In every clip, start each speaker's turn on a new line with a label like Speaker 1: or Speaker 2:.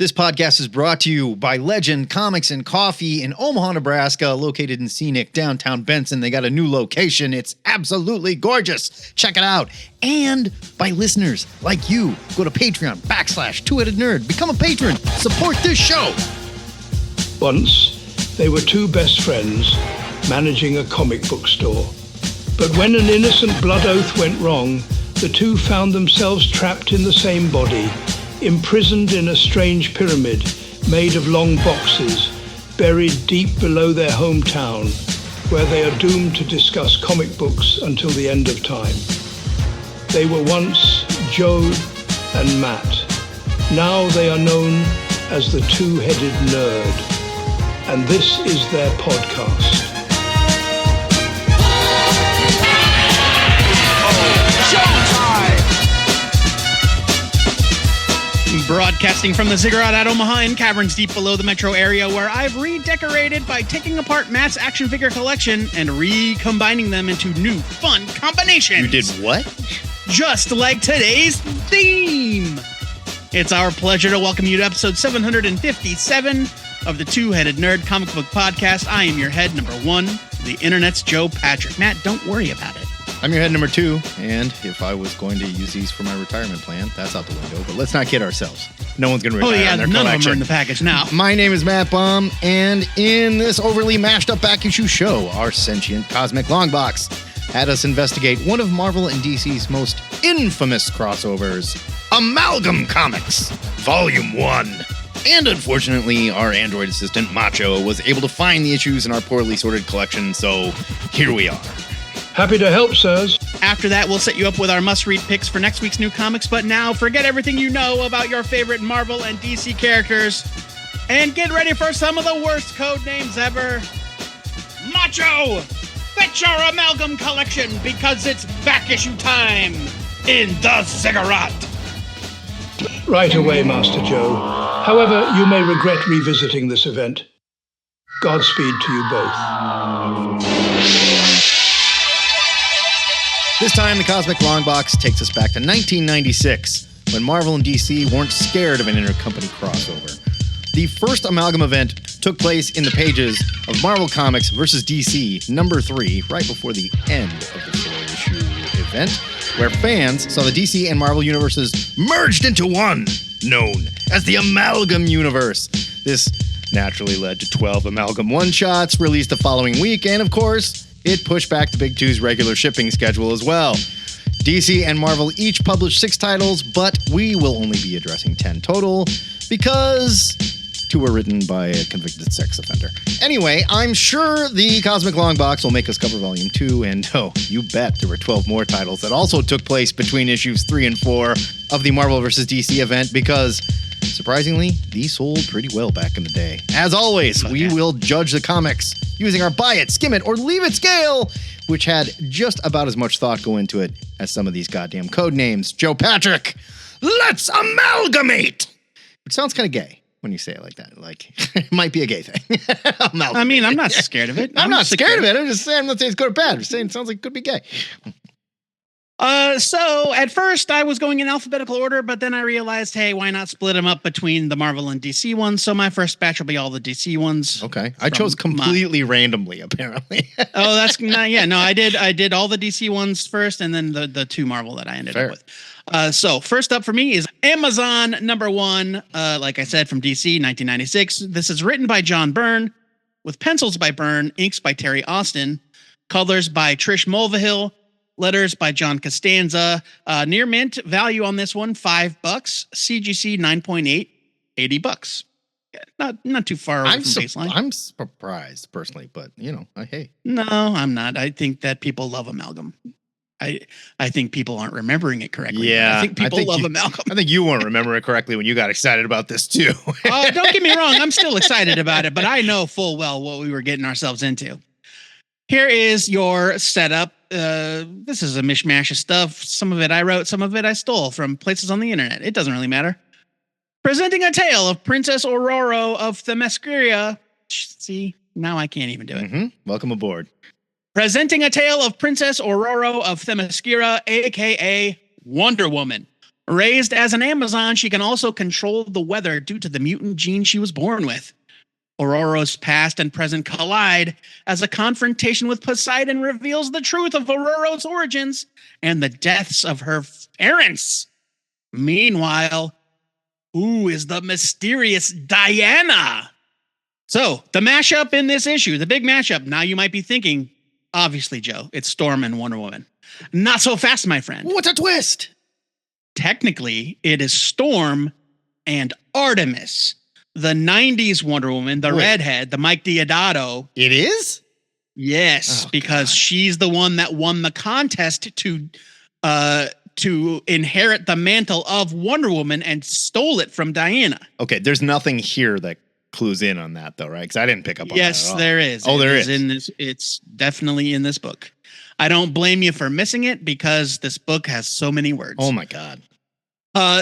Speaker 1: This podcast is brought to you by Legend Comics and Coffee in Omaha, Nebraska, located in scenic downtown Benson. They got a new location. It's absolutely gorgeous. Check it out. And by listeners like you. Go to Patreon/Two-Headed Nerd. Become a patron. Support this show.
Speaker 2: Once, they were two best friends managing a comic book store. But when an innocent blood oath went wrong, the two found themselves trapped in the same body, imprisoned in a strange pyramid made of long boxes, buried deep below their hometown, where they are doomed to discuss comic books until the end of time. They were once Joe and Matt. Now they are known as the Two-Headed Nerd. And this is their podcast.
Speaker 3: Broadcasting from the ZIGGURAT at Omaha in caverns deep below the metro area, where I've redecorated by taking apart Matt's action figure collection and recombining them into new fun combinations.
Speaker 1: You did what?
Speaker 3: Just like today's theme. It's our pleasure to welcome you to episode 757 of the Two-Headed Nerd Comic Book Podcast. I am your head number one, the internet's Joe Patrick. Matt, don't worry about it.
Speaker 1: I'm your head number two, and if I was going to use these for my retirement plan, that's out the window, but let's not kid ourselves. No one's going to retire on their collection.
Speaker 3: None of them are in the package now.
Speaker 1: My name is Matt Baum, and in this overly mashed up back issue show, our sentient Cosmic Longbox had us investigate one of Marvel and DC's most infamous crossovers, Amalgam Comics, Volume 1. And unfortunately, our android assistant, Macho, was able to find the issues in our poorly sorted collection, so here we are.
Speaker 2: Happy to help, sirs.
Speaker 3: After that, we'll set you up with our must-read picks for next week's new comics. But now, forget everything you know about your favorite Marvel and DC characters and get ready for some of the worst code names ever. Macho, fetch your Amalgam collection because it's back issue time in the ZIGGURAT.
Speaker 2: Right away, Master Joe. However, you may regret revisiting this event. Godspeed to you both.
Speaker 1: This time, the Cosmic Longbox takes us back to 1996, when Marvel and DC weren't scared of an intercompany crossover. The first Amalgam event took place in the pages of Marvel Comics vs. DC number 3, right before the end of the 4-issue event, where fans saw the DC and Marvel universes merged into one, known as the Amalgam Universe. This naturally led to 12 Amalgam one-shots released the following week, and of course, it pushed back the Big Two's regular shipping schedule as well. DC and Marvel each published 6 titles, but we will only be addressing 10 total, because 2 were written by a convicted sex offender. Anyway, I'm sure the Cosmic Longbox will make us cover Volume 2, and oh, you bet there were 12 more titles that also took place between issues 3 and 4 of the Marvel vs. DC event, because surprisingly, these sold pretty well back in the day. As always, we will judge the comics using our buy it, skim it, or leave it scale, which had just about as much thought go into it as some of these goddamn code names. Joe Patrick, let's amalgamate! Which sounds kind of gay when you say it like that. Like, it might be a gay thing.
Speaker 3: I mean, I'm not scared of it.
Speaker 1: I'm not scared of it. I'm just saying, I'm not saying it's good or bad. I'm just saying it sounds like it could be gay.
Speaker 3: So at first I was going in alphabetical order, but then I realized, hey, why not split them up between the Marvel and DC ones? So my first batch will be all the DC ones.
Speaker 1: Okay. I chose completely randomly, apparently.
Speaker 3: Oh, that's not, yeah, no, I did all the DC ones first and then the 2 Marvel that I ended up with. So first up for me is Amazon number 1. Like I said, from DC, 1996. This is written by John Byrne with pencils by Byrne, inks by Terry Austin, colors by Trish Mulvihill, letters by John Costanza. Near mint value on this one, $5. CGC 9.8, $80. Not too far away from baseline.
Speaker 1: I'm surprised personally, but you know, hey.
Speaker 3: No, I'm not. I think that people love Amalgam. I think people aren't remembering it correctly.
Speaker 1: Yeah,
Speaker 3: I think people love Amalgam.
Speaker 1: I think you won't remember it correctly when you got excited about this too.
Speaker 3: Don't get me wrong. I'm still excited about it, but I know full well what we were getting ourselves into. Here is your setup. This is a mishmash of stuff. Some of it I wrote, some of it I stole from places on the internet. It doesn't really matter. Presenting a tale of Princess Aurora of Themyscira. See, now I can't even do it.
Speaker 1: Mm-hmm. Welcome aboard.
Speaker 3: Presenting a tale of Princess Aurora of Themyscira, a.k.a. Wonder Woman. Raised as an Amazon, she can also control the weather due to the mutant gene she was born with. Aurora's past and present collide as a confrontation with Poseidon reveals the truth of Aurora's origins and the deaths of her parents. Meanwhile, who is the mysterious Diana? So, the mashup in this issue, the big mashup. Now you might be thinking, obviously, Joe, it's Storm and Wonder Woman. Not so fast, my friend.
Speaker 1: What's a twist?
Speaker 3: Technically, it is Storm and Artemis, the 90s Wonder Woman, the redhead, the Mike Deodato.
Speaker 1: It is?
Speaker 3: Yes, because she's the one that won the contest to inherit the mantle of Wonder Woman and stole it from Diana.
Speaker 1: Okay, there's nothing here that clues in on that, though, right? Because I didn't pick up on that at all.
Speaker 3: There is.
Speaker 1: Oh, there is.
Speaker 3: In this, it's definitely in this book. I don't blame you for missing it because this book has so many words.
Speaker 1: Oh my God.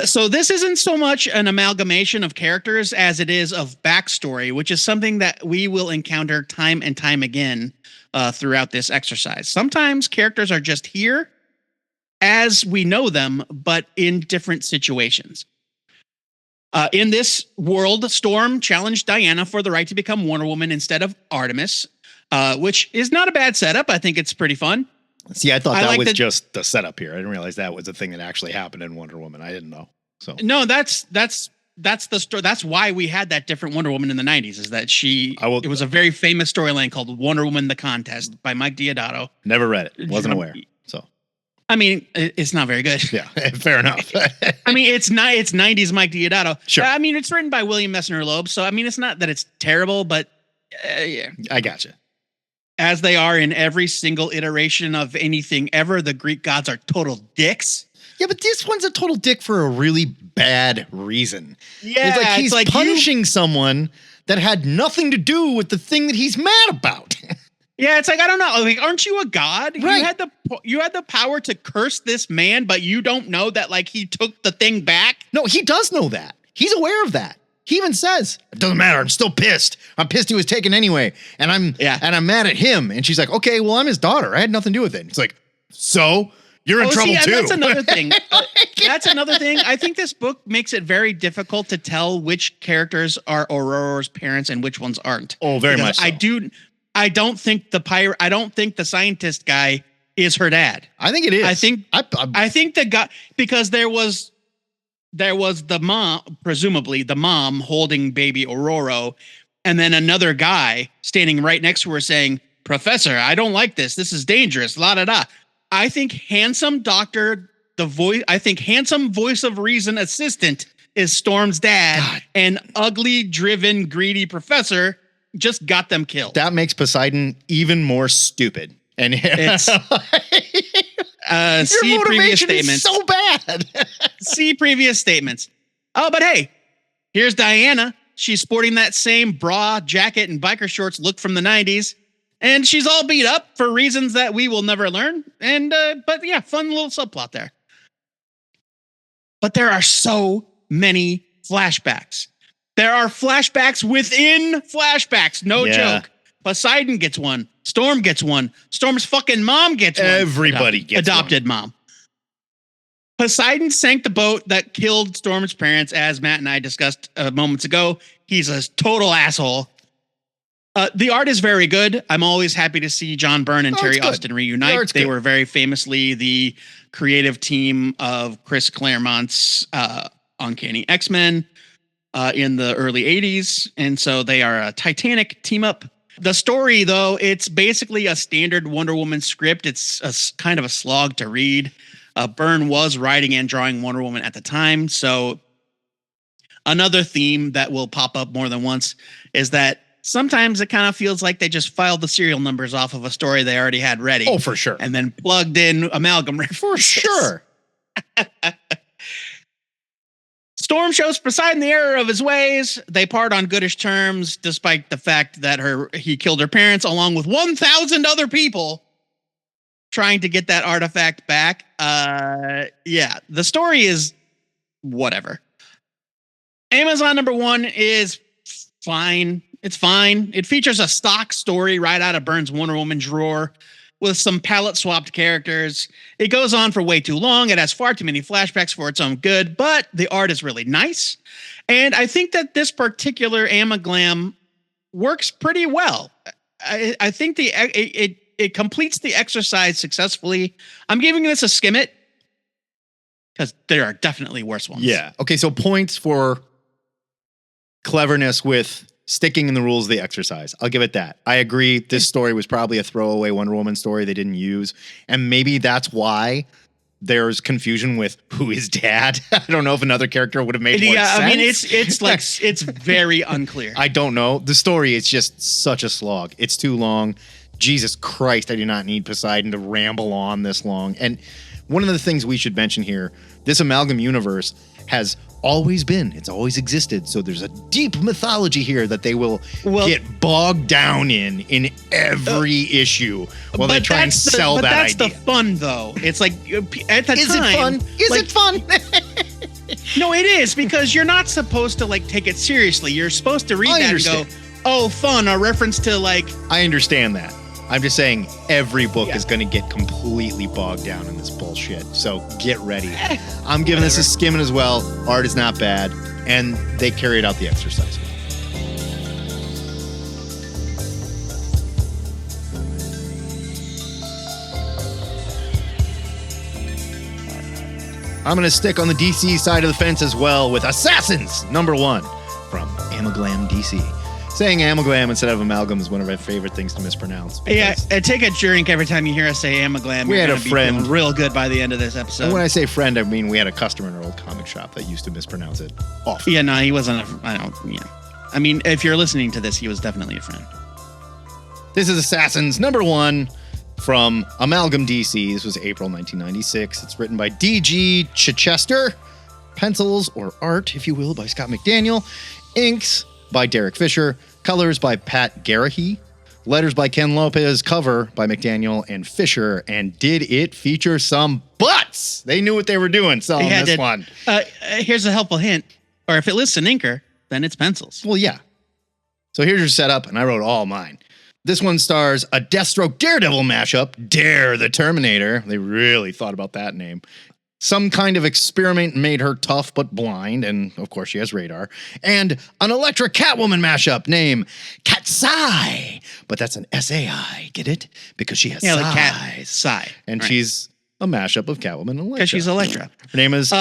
Speaker 3: So this isn't so much an amalgamation of characters as it is of backstory, which is something that we will encounter time and time again throughout this exercise. Sometimes characters are just here as we know them, but in different situations. In this world, Storm challenged Diana for the right to become Wonder Woman instead of Artemis, which is not a bad setup. I think it's pretty fun.
Speaker 1: See, I thought that was just the setup here. I didn't realize that was a thing that actually happened in Wonder Woman. I didn't know. So
Speaker 3: no, that's the story. That's why we had that different Wonder Woman in the 90s. Is that it was a very famous storyline called Wonder Woman: The Contest by Mike Deodato.
Speaker 1: Never read it. Wasn't aware. So
Speaker 3: I mean, it's not very good.
Speaker 1: Yeah, fair enough.
Speaker 3: I mean, it's 90s Mike Deodato.
Speaker 1: Sure.
Speaker 3: I mean, it's written by William Messner Loeb, so I mean, it's not that it's terrible, but yeah.
Speaker 1: I gotcha.
Speaker 3: As they are in every single iteration of anything ever, the Greek gods are total dicks.
Speaker 1: Yeah, but this one's a total dick for a really bad reason.
Speaker 3: Yeah,
Speaker 1: it's like he's punishing someone that had nothing to do with the thing that he's mad about.
Speaker 3: Yeah, it's like, I don't know. Like, aren't you a god?
Speaker 1: Right.
Speaker 3: You had the power to curse this man, but you don't know that like he took the thing back.
Speaker 1: No, he does know that. He's aware of that. He even says, it doesn't matter. I'm still pissed. I'm pissed he was taken anyway. And I'm mad at him. And she's like, okay, well, I'm his daughter. I had nothing to do with it. And it's like, so you're in trouble too.
Speaker 3: That's another thing. That's another thing. I think this book makes it very difficult to tell which characters are Aurora's parents and which ones aren't.
Speaker 1: Oh, very much so.
Speaker 3: I don't think the scientist guy is her dad.
Speaker 1: I think it is.
Speaker 3: I think the guy, because there was the mom, presumably the mom holding baby Aurora, and then another guy standing right next to her saying, "Professor, I don't like this. This is dangerous." La da da. I think handsome voice of reason assistant is Storm's dad, God. And ugly, driven, greedy professor just got them killed.
Speaker 1: That makes Poseidon even more stupid. And
Speaker 3: it's
Speaker 1: see previous statements. So bad.
Speaker 3: See previous statements. Oh, but hey, here's Diana. She's sporting that same bra, jacket, and biker shorts look from the 90s. And she's all beat up for reasons that we will never learn. And, but yeah, fun little subplot there. But there are so many flashbacks. There are flashbacks within flashbacks. No joke. Poseidon gets one. Storm gets one. Storm's fucking mom gets one.
Speaker 1: Everybody gets
Speaker 3: adopted
Speaker 1: one.
Speaker 3: Mom. Poseidon sank the boat that killed Storm's parents, as Matt and I discussed moments ago. He's a total asshole. The art is very good. I'm always happy to see John Byrne and Terry Austin reunite. They were very famously the creative team of Chris Claremont's Uncanny X-Men in the early 80s. And so they are a titanic team up. The story, though, it's basically a standard Wonder Woman script. It's a kind of a slog to read. Byrne was writing and drawing Wonder Woman at the time. So another theme that will pop up more than once is that sometimes it kind of feels like they just filed the serial numbers off of a story they already had ready.
Speaker 1: Oh, for sure.
Speaker 3: And then plugged in amalgam references.
Speaker 1: For sure.
Speaker 3: Storm shows Poseidon the error of his ways. They part on goodish terms, despite the fact that he killed her parents along with 1,000 other people trying to get that artifact back. Yeah, the story is whatever. Amazon #1 is fine. It's fine. It features a stock story right out of Byrne's Wonder Woman drawer. with some palette swapped characters. It goes on for way too long. It has far too many flashbacks for its own good, but the art is really nice. And I think that this particular AMAGLAM works pretty well. I think it completes the exercise successfully. I'm giving this a skim it because there are definitely worse ones.
Speaker 1: Yeah. Okay, so points for cleverness with sticking in the rules of the exercise. I'll give it that. I agree. This story was probably a throwaway Wonder Woman story they didn't use. And maybe that's why there's confusion with who is dad. I don't know if another character would have made more sense.
Speaker 3: I mean, it's like, it's very unclear.
Speaker 1: I don't know. The story is just such a slog. It's too long. Jesus Christ, I do not need Poseidon to ramble on this long. And one of the things we should mention here, this Amalgam universe has always been, it's always existed. So there's a deep mythology here that they will get bogged down in every issue while they try and sell that idea.
Speaker 3: But that's the fun, though. It's like, at the time...
Speaker 1: Is it fun? Is it fun?
Speaker 3: No, it is, because you're not supposed to, like, take it seriously. You're supposed to read that and go, oh, fun, a reference to, like...
Speaker 1: I understand that. I'm just saying every book is going to get completely bogged down in this bullshit. So get ready. I'm giving this a skimming as well. Art is not bad. And they carried out the exercise. I'm going to stick on the DC side of the fence as well with Assassins #1 from AMAGLAM DC. Saying AMAGLAM instead of amalgam is one of my favorite things to mispronounce.
Speaker 3: Yeah, take a drink every time you hear us say AMAGLAM.
Speaker 1: We had a friend
Speaker 3: real good by the end of this episode.
Speaker 1: And when I say friend, I mean we had a customer in our old comic shop that used to mispronounce it often.
Speaker 3: Yeah, no, he wasn't. I mean, if you're listening to this, he was definitely a friend.
Speaker 1: This is Assassins #1 from Amalgam DC. This was April 1996. It's written by D.G. Chichester. Pencils or art, if you will, by Scott McDaniel. Inks by Derek Fisher. Colors by Pat Garrahy. Letters by Ken Lopez. Cover by McDaniel and Fisher. And did it feature some butts? They knew what they were doing selling this one.
Speaker 3: Here's a helpful hint. Or if it lists an inker, then it's pencils.
Speaker 1: Well, yeah. So here's your setup, and I wrote all mine. This one stars a Deathstroke Daredevil mashup, Dare the Terminator. They really thought about that name. Some kind of experiment made her tough but blind, and of course she has radar. And an Elektra Catwoman mashup named Cat'Sai, but that's an S-A-I, get it? Because she has size.
Speaker 3: Like cat, Sai.
Speaker 1: And she's a mashup of Catwoman and Elektra.
Speaker 3: Because she's Elektra.
Speaker 1: Her name is...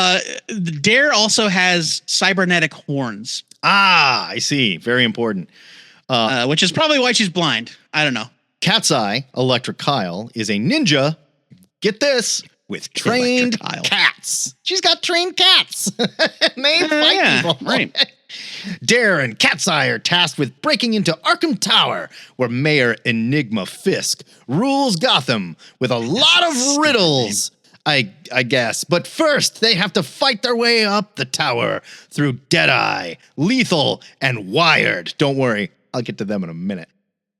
Speaker 3: Dare also has cybernetic horns.
Speaker 1: Ah, I see. Very important.
Speaker 3: Which is probably why she's blind. I don't know.
Speaker 1: Cat'Sai, Elektra Kyle, is a ninja. Get this. With trained cats. She's got trained cats. They fight people.
Speaker 3: Right.
Speaker 1: Dare and Cat'Sai are tasked with breaking into Arkham Tower, where Mayor Enigma Fisk rules Gotham with a lot of riddles, I guess. But first, they have to fight their way up the tower through Deadeye, Lethal, and Wired. Don't worry, I'll get to them in a minute.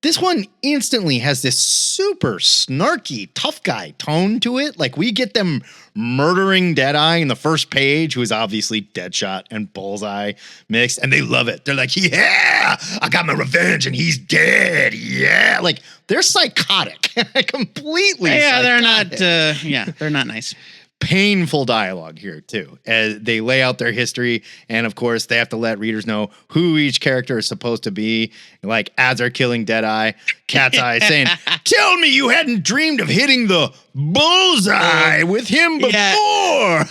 Speaker 1: This one instantly has this super snarky, tough guy tone to it. Like, we get them murdering Deadeye in the first page, who is obviously Deadshot and Bullseye mixed, and they love it. They're like, yeah, I got my revenge, and he's dead. Yeah. Like, they're psychotic. Completely psychotic.
Speaker 3: They're not nice.
Speaker 1: Painful dialogue here, too, as they lay out their history. And of course, they have to let readers know who each character is supposed to be. Like, as they're killing Deadeye, Cat'Sai saying, tell me you hadn't dreamed of hitting the bullseye with him before. Yeah.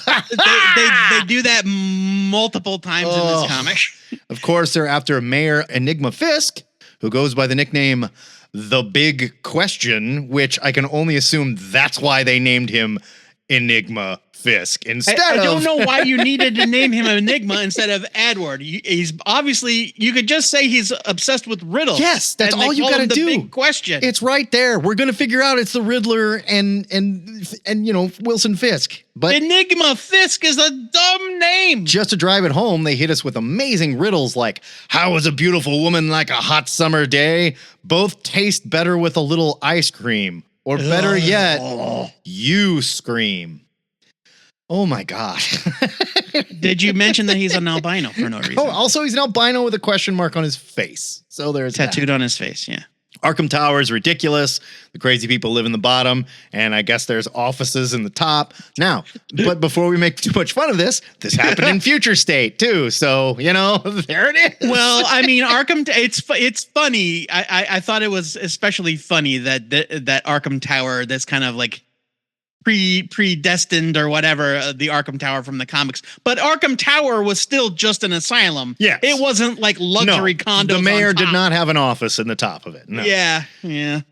Speaker 3: they do that multiple times in this comic.
Speaker 1: Of course, they're after Mayor Enigma Fisk, who goes by the nickname The Big Question, which I can only assume that's why they named him Enigma Fisk instead
Speaker 3: I don't know why you needed to name him Enigma instead of Edward. He's obviously, you could just say he's obsessed with riddles.
Speaker 1: Yes, that's all you got to do.
Speaker 3: The Big Question.
Speaker 1: It's right there. We're going to figure out it's the Riddler and you know, Wilson Fisk. But
Speaker 3: Enigma Fisk is a dumb name.
Speaker 1: Just to drive it home, they hit us with amazing riddles like, how is a beautiful woman like a hot summer day? Both taste better with a little ice cream. Or better yet, you scream. Oh my God.
Speaker 3: Did you mention that he's an albino for no reason?
Speaker 1: Oh, also he's an albino with a question mark on his face. So there's
Speaker 3: tattooed on his face, yeah.
Speaker 1: Arkham Tower is ridiculous. The crazy people live in the bottom, and I guess there's offices in the top. Now, but before we make too much fun of this happened in Future State too. So, there it is.
Speaker 3: Well, I mean, Arkham, it's funny. I thought it was especially funny that Arkham Tower, this kind of like predestined or whatever, the Arkham Tower from the comics. But Arkham Tower was still just an asylum.
Speaker 1: Yes.
Speaker 3: It wasn't like luxury condos.
Speaker 1: The mayor did not have an office in the top of it. No.
Speaker 3: Yeah.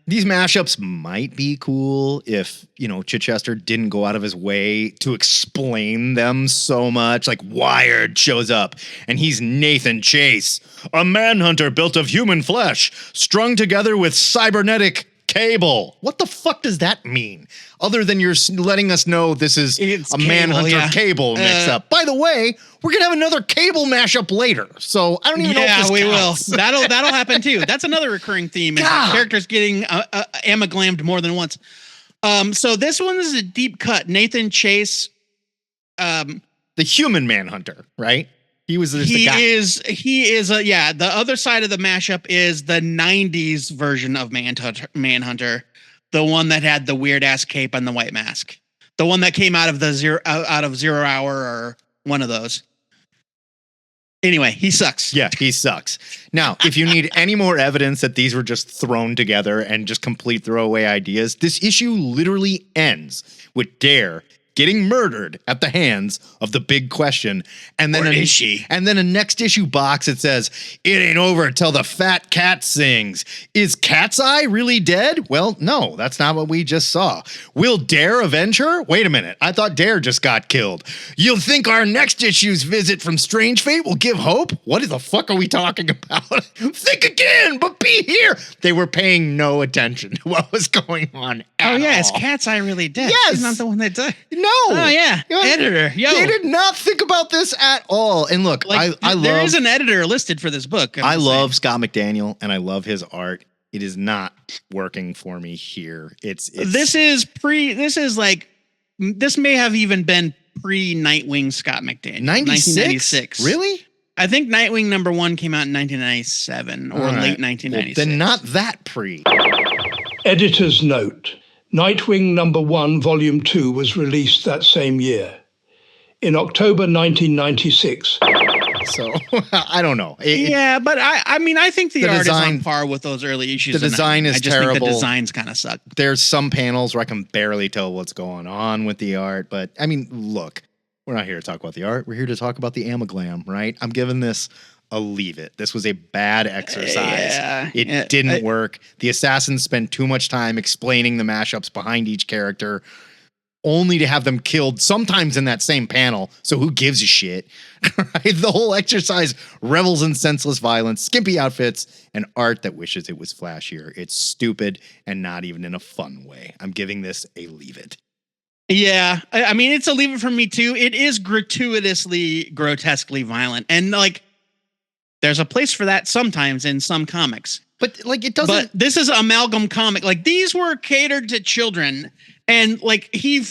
Speaker 1: These mashups might be cool if, Chichester didn't go out of his way to explain them so much. Like Wired shows up and he's Nathan Chase, a manhunter built of human flesh, strung together with cybernetic cable. What the fuck does that mean? Other than you're letting us know this is a Manhunter cable mix up. By the way, we're gonna have another cable mashup later, so I don't even know if this counts.
Speaker 3: Will. That'll happen too. That's another recurring theme. Is characters getting amaglammed more than once. So this one is a deep cut. Nathan Chase,
Speaker 1: the human Manhunter, right? He was the guy.
Speaker 3: He is the other side of the mashup is the 90s version of Manhunter, the one that had the weird ass cape and the white mask. The one that came out of Zero Hour or one of those. Anyway, he sucks.
Speaker 1: Yeah, he sucks. Now, if you need any more evidence that these were just thrown together and just complete throwaway ideas, this issue literally ends with Dare getting murdered at the hands of the Big Question. And then
Speaker 3: is she?
Speaker 1: And then a next issue box, it says, "It ain't over till the fat cat sings." Is Cat's Eye really dead? Well, no, that's not what we just saw. Will Dare avenge her? Wait a minute. I thought Dare just got killed. You'll think our next issue's visit from Strangefate will give hope? What the fuck are we talking about? Think again, but be here. They were paying no attention to what was going on at all.
Speaker 3: Is Cat's Eye really dead?
Speaker 1: Yes.
Speaker 3: She's not the one that died.
Speaker 1: No.
Speaker 3: Oh, yeah. Editor. Yo.
Speaker 1: They did not think about this at all. And look, I love...
Speaker 3: There is an editor listed for this book.
Speaker 1: I love Scott McDaniel, and I love his art. It is not working for me here. This may have even been pre-Nightwing Scott McDaniel. 1996? Really?
Speaker 3: I think Nightwing #1 came out in 1997 or late 1996.
Speaker 1: Well, then not that pre.
Speaker 2: Editor's note. Nightwing #1, Volume 2 was released that same year. In October 1996.
Speaker 1: So, I don't know.
Speaker 3: But I think the art is on par with those early issues.
Speaker 1: The design is terrible.
Speaker 3: Think the designs kind of suck.
Speaker 1: There's some panels where I can barely tell what's going on with the art. But, I mean, look, we're not here to talk about the art. We're here to talk about the AMAGLAM, right? I'm giving this a leave it. This was a bad exercise. It didn't work. The assassins spent too much time explaining the mashups behind each character, only to have them killed sometimes in that same panel. So who gives a shit? Right? The whole exercise revels in senseless violence, skimpy outfits, and art that wishes it was flashier. It's stupid and not even in a fun way. I'm giving this a leave it.
Speaker 3: Yeah, I mean, it's a leave it from me too. It is gratuitously, grotesquely violent. And like, there's a place for that sometimes in some comics.
Speaker 1: But like, it doesn't.
Speaker 3: But this is Amalgam comic. Like, these were catered to children. And like, he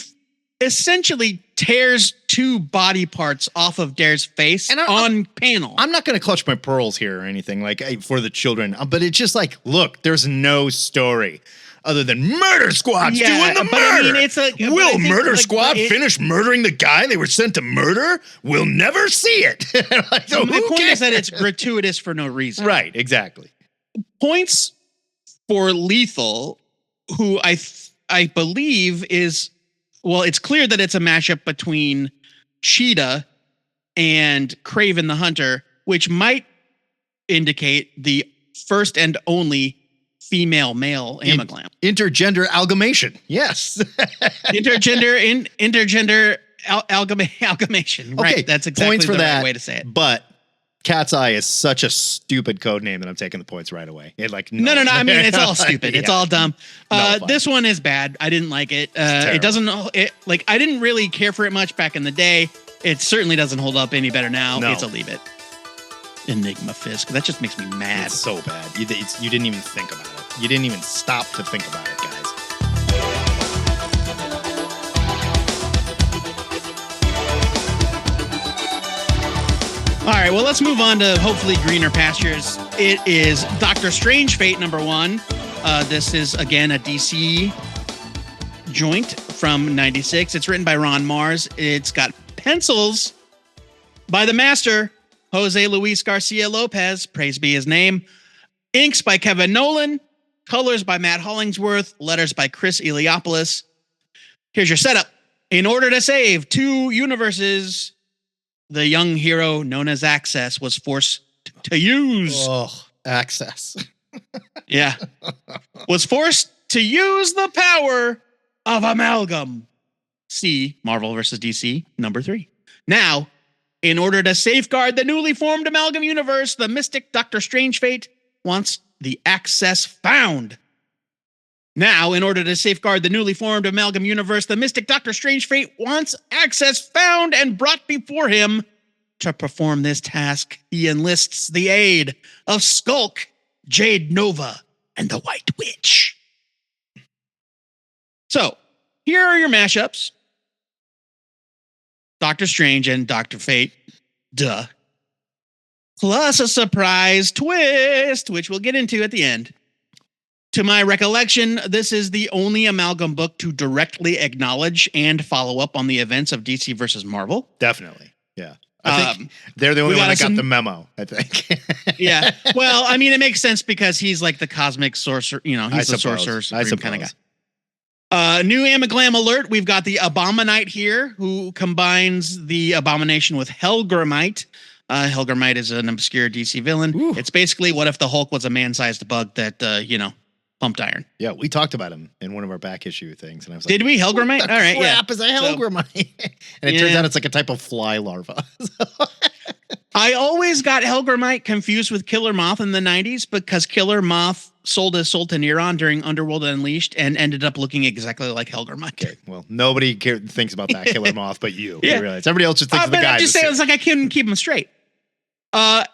Speaker 3: essentially tears two body parts off of Dare's face on panel.
Speaker 1: I'm not going to clutch my pearls here or anything like for the children, but it's just like, look, there's no story other than Murder Squad's doing the murder. I mean, will Murder Squad finish murdering the guy they were sent to murder? We'll never see it. Like, so
Speaker 3: my point is that it's gratuitous for no reason.
Speaker 1: Right, exactly.
Speaker 3: Points for Lethal, who I believe is, well, it's clear that it's a mashup between Cheetah and Kraven the Hunter, which might indicate the first and only female-male amaglam.
Speaker 1: Intergender amalgamation. Yes.
Speaker 3: intergender amalgamation. Right.
Speaker 1: Okay,
Speaker 3: that's exactly
Speaker 1: points for
Speaker 3: the
Speaker 1: that,
Speaker 3: right way to say it.
Speaker 1: But Cat's Eye is such a stupid code name that I'm taking the points right away. No.
Speaker 3: I mean, it's all stupid. It's all dumb. This one is bad. I didn't like it. I didn't really care for it much back in the day. It certainly doesn't hold up any better now.
Speaker 1: No.
Speaker 3: It's a leave it. Enigma Fisk. That just makes me mad.
Speaker 1: It's so bad. You didn't even think about it. You didn't even stop to think about it, guys.
Speaker 3: All right, well, let's move on to hopefully greener pastures. It is Dr. Strangefate #1. This is, again, a DC joint from 96. It's written by Ron Mars. It's got pencils by the master, Jose Luis Garcia Lopez. Praise be his name. Inks by Kevin Nolan. Colors by Matt Hollingsworth. Letters by Chris Eliopoulos. Here's your setup. In order to save two universes, the young hero known as Access was forced to use...
Speaker 1: Access.
Speaker 3: Yeah. Was forced to use the power of Amalgam. See Marvel vs. DC number 3. Now, in order to safeguard the newly formed Amalgam universe, the mystic Dr. Strangefate wants the Access found. Now, in order to safeguard the newly formed Amalgam universe, the mystic Dr. Strangefate wants Access found and brought before him. To perform this task, he enlists the aid of Skulk, Jade Nova, and the White Witch. So, here are your mashups. Doctor Strange and Dr. Fate. Duh. Plus a surprise twist, which we'll get into at the end. To my recollection, this is the only Amalgam book to directly acknowledge and follow up on the events of DC versus Marvel.
Speaker 1: Definitely. Yeah. I think they're the only one that got the memo, I think.
Speaker 3: Yeah. Well, I mean, it makes sense because he's like the cosmic sorcerer, you know, he's the sorcerer supreme kind of guy. New Amaglam alert. We've got the Abominite here, who combines the Abomination with Hellgramite. Hellgramite is an obscure DC villain. Ooh. It's basically what if the Hulk was a man-sized bug that, pumped iron.
Speaker 1: Yeah, we talked about him in one of our back issue things. And I was like,
Speaker 3: did we? Hellgramite?
Speaker 1: All right, yeah. Crap is a Hellgramite? And it turns out it's like a type of fly larva.
Speaker 3: I always got Hellgramite confused with Killer Moth in the 90s because Killer Moth sold his soul to Neron during Underworld Unleashed and ended up looking exactly like Hellgramite.
Speaker 1: Okay, well, nobody thinks about that Killer Moth but you. Yeah. You realize. Everybody else just thinks of the guy.
Speaker 3: I'm just saying, it's like I couldn't keep him straight.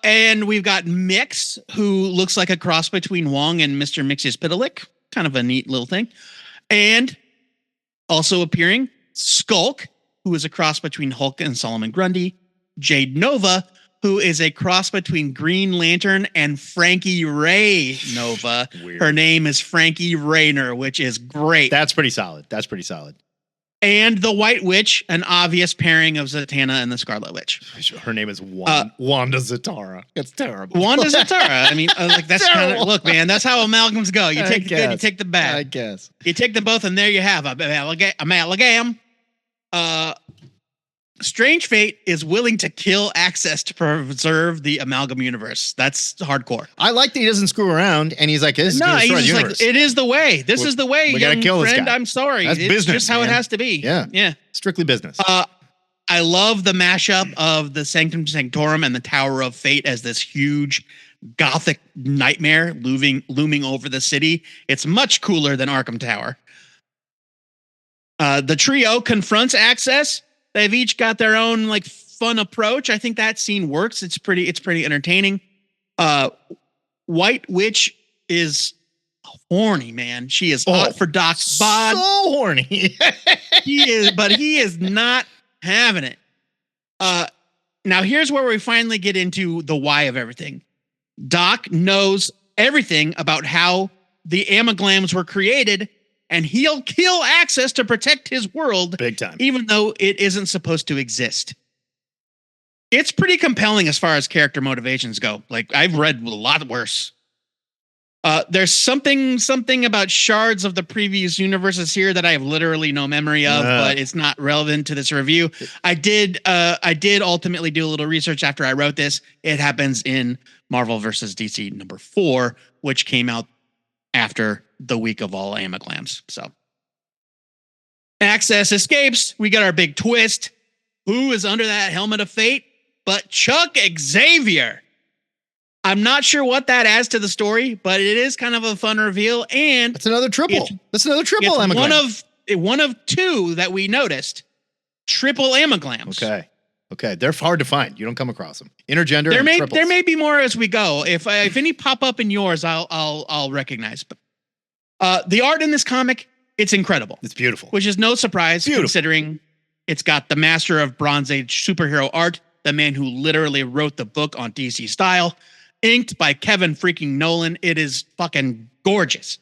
Speaker 3: And we've got Mix, who looks like a cross between Wong and Mr. Mxyzptlk. Kind of a neat little thing. And also appearing, Skulk, who is a cross between Hulk and Solomon Grundy. Jade Nova, who is a cross between Green Lantern and Frankie Ray Nova.
Speaker 1: Weird.
Speaker 3: Her name is Frankie Rayner, which is great.
Speaker 1: That's pretty solid.
Speaker 3: And the White Witch, an obvious pairing of Zatanna and the Scarlet Witch.
Speaker 1: Her name is Wanda Zatara. That's terrible.
Speaker 3: Wanda Zatara. I mean, that's kind of, look, man, that's how amalgams go. You take the good, you take the bad.
Speaker 1: I guess.
Speaker 3: You take them both, and there you have amalgam. Strangefate is willing to kill Access to preserve the Amalgam universe. That's hardcore.
Speaker 1: I like that he doesn't screw around, and he's like, "This is going to destroy the universe."
Speaker 3: Like, it is the way. This is the way.
Speaker 1: We got to kill this guy.
Speaker 3: I'm sorry.
Speaker 1: That's business.
Speaker 3: Just how it has to be.
Speaker 1: Yeah. Strictly business.
Speaker 3: I love the mashup of the Sanctum Sanctorum and the Tower of Fate as this huge gothic nightmare looming over the city. It's much cooler than Arkham Tower. The trio confronts Access. They've each got their own like fun approach. I think that scene works. It's pretty entertaining. White Witch is horny, man. She is hot for Doc's bod.
Speaker 1: So horny.
Speaker 3: he is not having it. Now here's where we finally get into the why of everything. Doc knows everything about how the Amaglams were created, and he'll kill Access to protect his world.
Speaker 1: Big time.
Speaker 3: Even though it isn't supposed to exist. It's pretty compelling as far as character motivations go. Like, I've read a lot worse. There's something about shards of the previous universes here that I have literally no memory of, but it's not relevant to this review. I did ultimately do a little research after I wrote this. It happens in Marvel vs. DC number 4, which came out after the week of all Amaglams. So Access escapes. We got our big twist. Who is under that helmet of fate? But Chuck Xavier. I'm not sure what that adds to the story, but it is kind of a fun reveal. And
Speaker 1: that's another triple. That's another triple Amaglam.
Speaker 3: One of two that we noticed. Triple Amaglams.
Speaker 1: Okay. They're hard to find. You don't come across them. Intergender.
Speaker 3: There may be more as we go. If any pop up in yours, I'll recognize. But the art in this comic, it's incredible.
Speaker 1: It's beautiful.
Speaker 3: Which is no surprise considering it's got the master of Bronze Age superhero art, the man who literally wrote the book on DC style, inked by Kevin freaking Nolan. It is fucking gorgeous.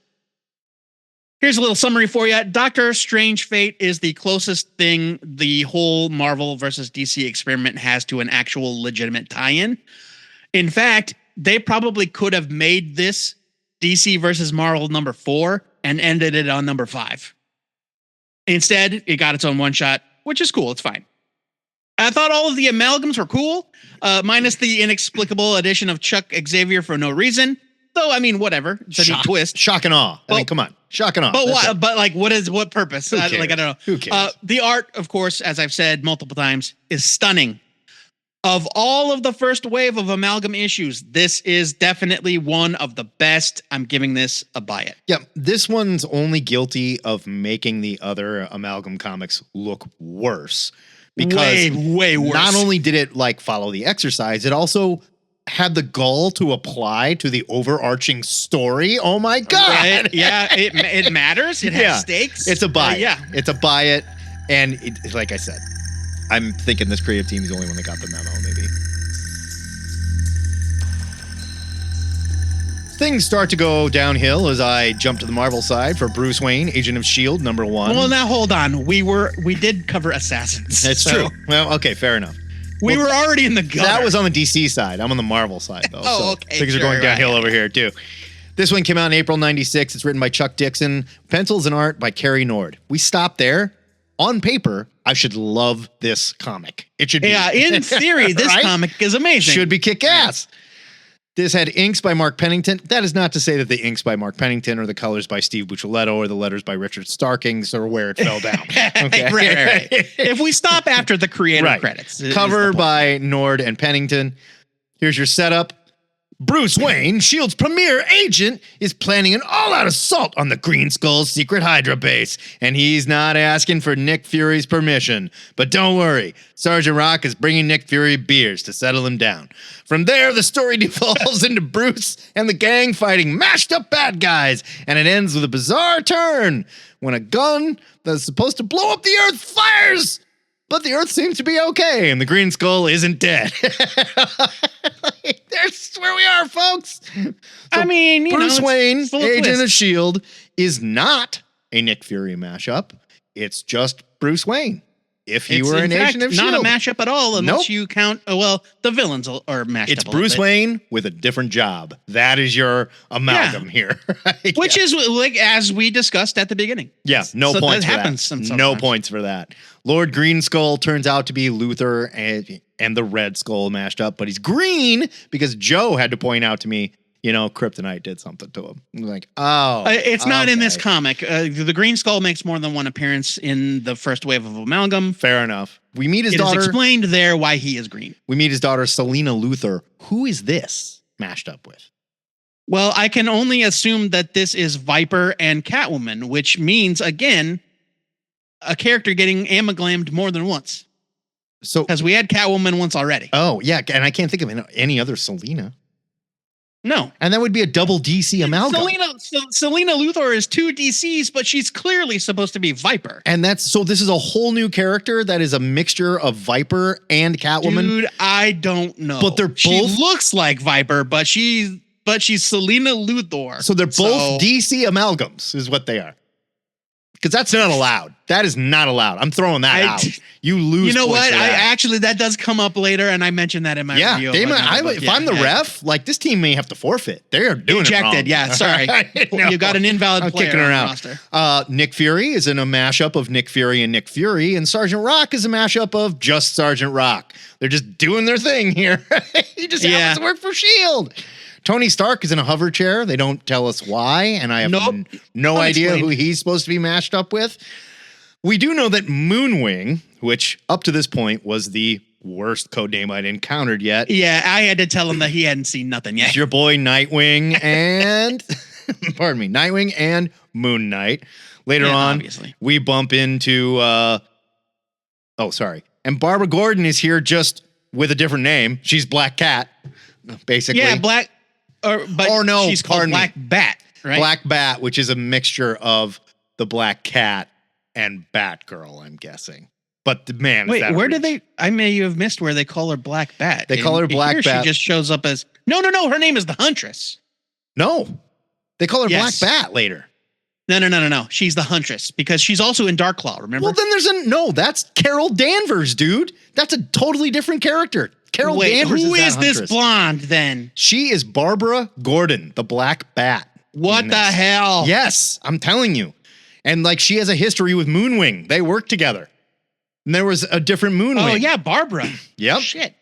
Speaker 3: Here's a little summary for you. Doctor Strangefate is the closest thing the whole Marvel versus DC experiment has to an actual legitimate tie-in. In fact, they probably could have made this DC versus Marvel number 4 and ended it on number 5. Instead, it got its own one-shot, which is cool. It's fine. I thought all of the amalgams were cool, minus the inexplicable addition of Chuck Xavier for no reason. Though, I mean, whatever. It's a neat twist.
Speaker 1: Shock and awe. I mean, come on. Shock and awe.
Speaker 3: But what? But like, what purpose? I don't know.
Speaker 1: Who cares?
Speaker 3: The art, of course, as I've said multiple times, is stunning. Of all of the first wave of amalgam issues, this is definitely one of the best. I'm giving this a buy it.
Speaker 1: Yeah, this one's only guilty of making the other amalgam comics look worse. Because
Speaker 3: way worse.
Speaker 1: Not only did it like follow the exercise, it also had the gall to apply to the overarching story. Oh my God.
Speaker 3: Right? Yeah, it matters. It has stakes.
Speaker 1: It's a buy it.
Speaker 3: Yeah.
Speaker 1: It's a buy it. And it, like I said, I'm thinking this creative team is the only one that got the memo, maybe. Things start to go downhill as I jump to the Marvel side for Bruce Wayne, Agent of S.H.I.E.L.D. #1.
Speaker 3: Well, now hold on. We did cover Assassins.
Speaker 1: That's true. Well, okay, fair enough.
Speaker 3: We were already in the gutter.
Speaker 1: That was on the DC side. I'm on the Marvel side, though.
Speaker 3: Okay.
Speaker 1: Things are going downhill over here, too. This one came out in April '96. It's written by Chuck Dixon. Pencils and art by Kerry Nord. We stopped there. On paper, I should love this comic. It should be.
Speaker 3: Yeah, in theory, this comic is amazing.
Speaker 1: Should be kick-ass. This had inks by Mark Pennington. That is not to say that the inks by Mark Pennington or the colors by Steve Buccellato or the letters by Richard Starkings or where it fell down. Okay.
Speaker 3: right. If we stop after the creative credits.
Speaker 1: Cover by Nord and Pennington. Here's your setup. Bruce Wayne, S.H.I.E.L.D.'s premier agent, is planning an all-out assault on the Green Skull's secret Hydra base, and he's not asking for Nick Fury's permission. But don't worry, Sergeant Rock is bringing Nick Fury beers to settle him down. From there, the story devolves into Bruce and the gang fighting mashed-up bad guys, and it ends with a bizarre turn when a gun that's supposed to blow up the Earth fires, but the Earth seems to be okay, and the Green Skull isn't dead. There's where we are, folks. So
Speaker 3: I mean,
Speaker 1: Bruce Wayne, Agent
Speaker 3: twist.
Speaker 1: of S.H.I.E.L.D., is not a Nick Fury mashup. It's just Bruce Wayne. If he were an Agent of S.H.I.E.L.D.
Speaker 3: Not a mashup at all, unless you count, the villains are mashed
Speaker 1: It's
Speaker 3: up.
Speaker 1: Bruce Wayne with a different job. That is your amalgam here. Right?
Speaker 3: Which is like as we discussed at the beginning.
Speaker 1: Yeah, no points for
Speaker 3: happens
Speaker 1: that.
Speaker 3: sometimes.
Speaker 1: No points for that. Lord Green Skull turns out to be Luthor and the Red Skull mashed up, but he's green because Joe had to point out to me, Kryptonite did something to him. I'm like,
Speaker 3: it's not in this comic. The Green Skull makes more than one appearance in the first wave of amalgam.
Speaker 1: Fair enough. We meet his daughter.
Speaker 3: It is explained there why he is green.
Speaker 1: We meet his daughter, Selena Luthor. Who is this mashed up with?
Speaker 3: Well, I can only assume that this is Viper and Catwoman, which means, again, a character getting amaglammed more than once.
Speaker 1: So,
Speaker 3: because we had Catwoman once already.
Speaker 1: Oh, yeah. And I can't think of any other Selena.
Speaker 3: No.
Speaker 1: And that would be a double DC amalgam.
Speaker 3: Selena Luthor is 2 DCs, but she's clearly supposed to be Viper.
Speaker 1: And this is a whole new character that is a mixture of Viper and Catwoman.
Speaker 3: Dude, I don't know.
Speaker 1: But they're both.
Speaker 3: She looks like Viper, but she's Selena Luthor.
Speaker 1: So they're both DC amalgams, is what they are. Because that's not allowed. That is not allowed. I'm throwing that out. You lose.
Speaker 3: You know what?
Speaker 1: That.
Speaker 3: That does come up later, and I mentioned that in my review.
Speaker 1: If I'm the ref, like this team may have to forfeit. They are doing
Speaker 3: ejected.
Speaker 1: It wrong.
Speaker 3: Yeah, sorry.
Speaker 1: No,
Speaker 3: you got an invalid player
Speaker 1: kicking her
Speaker 3: on
Speaker 1: out.
Speaker 3: the roster.
Speaker 1: Nick Fury is in a mashup of Nick Fury and Nick Fury, and Sergeant Rock is a mashup of just Sergeant Rock. They're just doing their thing here. He just happens to work for S.H.I.E.L.D. Tony Stark is in a hover chair. They don't tell us why, and I have no idea who he's supposed to be mashed up with. We do know that Moonwing, which up to this point was the worst codename I'd encountered yet.
Speaker 3: Yeah, I had to tell him that he hadn't seen nothing yet.
Speaker 1: It's your boy Nightwing and Nightwing and Moon Knight. Later on,
Speaker 3: obviously.
Speaker 1: We bump into and Barbara Gordon is here just with a different name. She's Black Cat, basically.
Speaker 3: Yeah, she's called Black Bat, right?
Speaker 1: Black Bat, which is a mixture of the Black Cat and Batgirl, I'm guessing. But
Speaker 3: wait, where did they? I may have missed where they call her Black Bat.
Speaker 1: They call her Black Bat.
Speaker 3: She just shows up as no. Her name is the Huntress.
Speaker 1: No, they call her Black Bat later.
Speaker 3: No. She's the Huntress because she's also in Dark Claw, remember?
Speaker 1: Well, then no, that's Carol Danvers, dude. That's a totally different character. Carol Danvers
Speaker 3: who
Speaker 1: is
Speaker 3: this blonde then?
Speaker 1: She is Barbara Gordon, the Black Bat.
Speaker 3: What the hell?
Speaker 1: Yes, I'm telling you. And like she has a history with Moonwing. They work together. And there was a different Moonwing.
Speaker 3: Oh yeah, Barbara.
Speaker 1: Yep.
Speaker 3: Shit.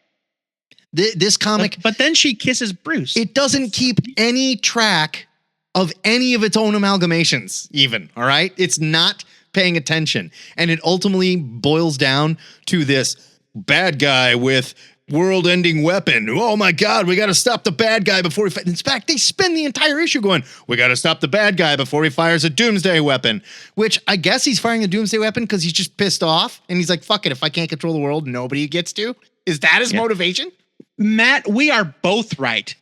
Speaker 1: This comic.
Speaker 3: But then she kisses Bruce.
Speaker 1: It doesn't keep any track of any of its own amalgamations, even. All right. It's not paying attention. And it ultimately boils down to this bad guy with world-ending weapon. Oh my God, we got to stop the bad guy before he. In fact, they spend the entire issue going, we got to stop the bad guy before he fires a doomsday weapon, which I guess he's firing a doomsday weapon because he's just pissed off. And he's like, fuck it. If I can't control the world, nobody gets to. Is that his motivation?
Speaker 3: Matt, we are both right.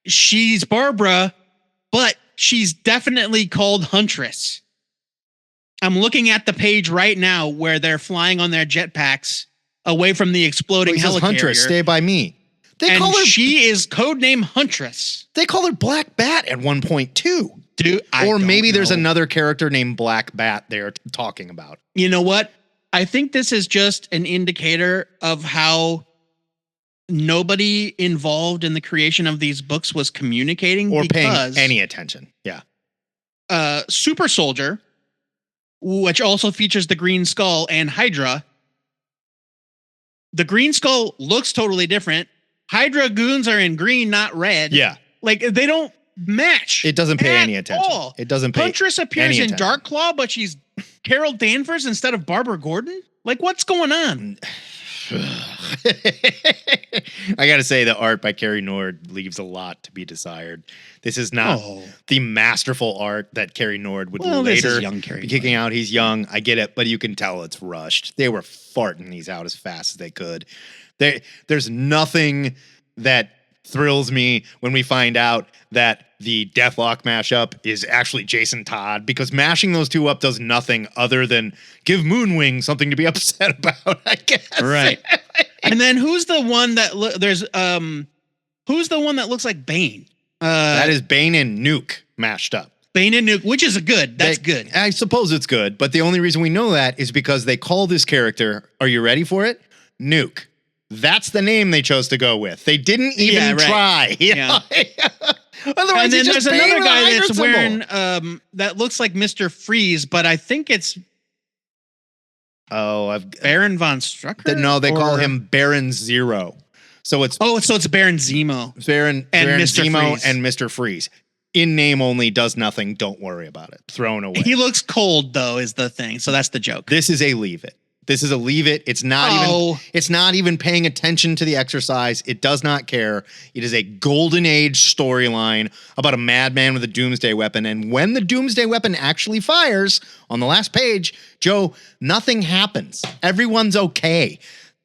Speaker 3: She's Barbara, but she's definitely called Huntress. I'm looking at the page right now where they're flying on their jetpacks away from the exploding helicarrier.
Speaker 1: Huntress, stay by me.
Speaker 3: She is codename Huntress.
Speaker 1: They call her Black Bat at one point too.
Speaker 3: Dude,
Speaker 1: or maybe there's another character named Black Bat they're talking about.
Speaker 3: You know what? I think this is just an indicator of how nobody involved in the creation of these books was communicating
Speaker 1: or paying any attention. Yeah.
Speaker 3: Super Soldier, which also features the Green Skull and Hydra. The Green Skull looks totally different. Hydra goons are in green, not red.
Speaker 1: Yeah.
Speaker 3: Like they don't match.
Speaker 1: It doesn't pay any attention.
Speaker 3: All.
Speaker 1: It doesn't pay.
Speaker 3: Huntress appears in Dark Claw, but she's Carol Danvers instead of Barbara Gordon. Like what's going on?
Speaker 1: I gotta say the art by Carrie Nord leaves a lot to be desired. This is not the masterful art that Carrie Nord would later be kicking out. He's young, I get it, but you can tell it's rushed. They were farting these out as fast as they could. There's nothing that thrills me when we find out that the Deathlock mashup is actually Jason Todd, because mashing those two up does nothing other than give Moonwing something to be upset about, I guess.
Speaker 3: Right. And then who's the one that who's the one that looks like Bane?
Speaker 1: That is Bane and Nuke mashed up.
Speaker 3: Bane and Nuke, which is good. That's good.
Speaker 1: I suppose it's good, but the only reason we know that is because they call this character, are you ready for it? Nuke. That's the name they chose to go with. They didn't even try.
Speaker 3: Yeah.
Speaker 1: Otherwise,
Speaker 3: and then there's another guy that's wearing that looks like Mr. Freeze, but I think it's Baron von Strucker.
Speaker 1: No, they call him Baron Zero. So it's
Speaker 3: it's Baron Zemo.
Speaker 1: Baron
Speaker 3: Mr.
Speaker 1: Zemo
Speaker 3: Freeze.
Speaker 1: and Mr. Freeze. In name only, does nothing. Don't worry about it. Thrown away.
Speaker 3: He looks cold though, is the thing. So that's the joke.
Speaker 1: This is a leave it. This is a leave it. It's not even paying attention to the exercise. It does not care. It is a golden age storyline about a madman with a doomsday weapon. And when the doomsday weapon actually fires on the last page, Joe, nothing happens. Everyone's okay.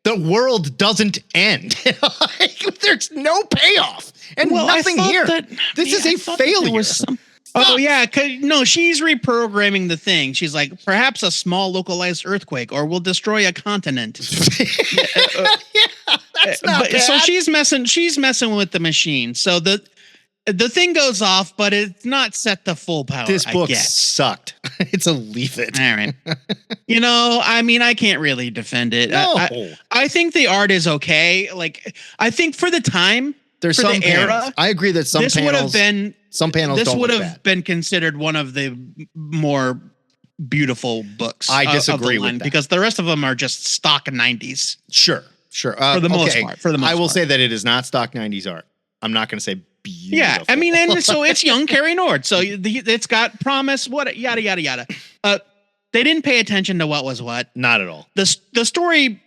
Speaker 1: The world doesn't end. There's no payoff and nothing here. This is a failure.
Speaker 3: Oh, yeah. No, she's reprogramming the thing. She's like, perhaps a small localized earthquake or we'll destroy a continent.
Speaker 1: That's not bad.
Speaker 3: So she's messing with the machine. So the thing goes off, but it's not set to full power.
Speaker 1: This book sucked. It's a leave it.
Speaker 3: All right. I mean, I can't really defend it.
Speaker 1: No.
Speaker 3: I think the art is okay. Like, I think for the time,
Speaker 1: there's some panels. I agree that some panels would have
Speaker 3: been considered one of the more beautiful books.
Speaker 1: I disagree with that
Speaker 3: because the rest of them are just stock 90s.
Speaker 1: Sure.
Speaker 3: For the most part.
Speaker 1: I will say that it is not stock 90s art. I'm not going to say beautiful.
Speaker 3: Yeah, I mean, and so it's young Carrie Nord, so it's got promise. Yada yada yada. They didn't pay attention to what was what.
Speaker 1: Not at all.
Speaker 3: The story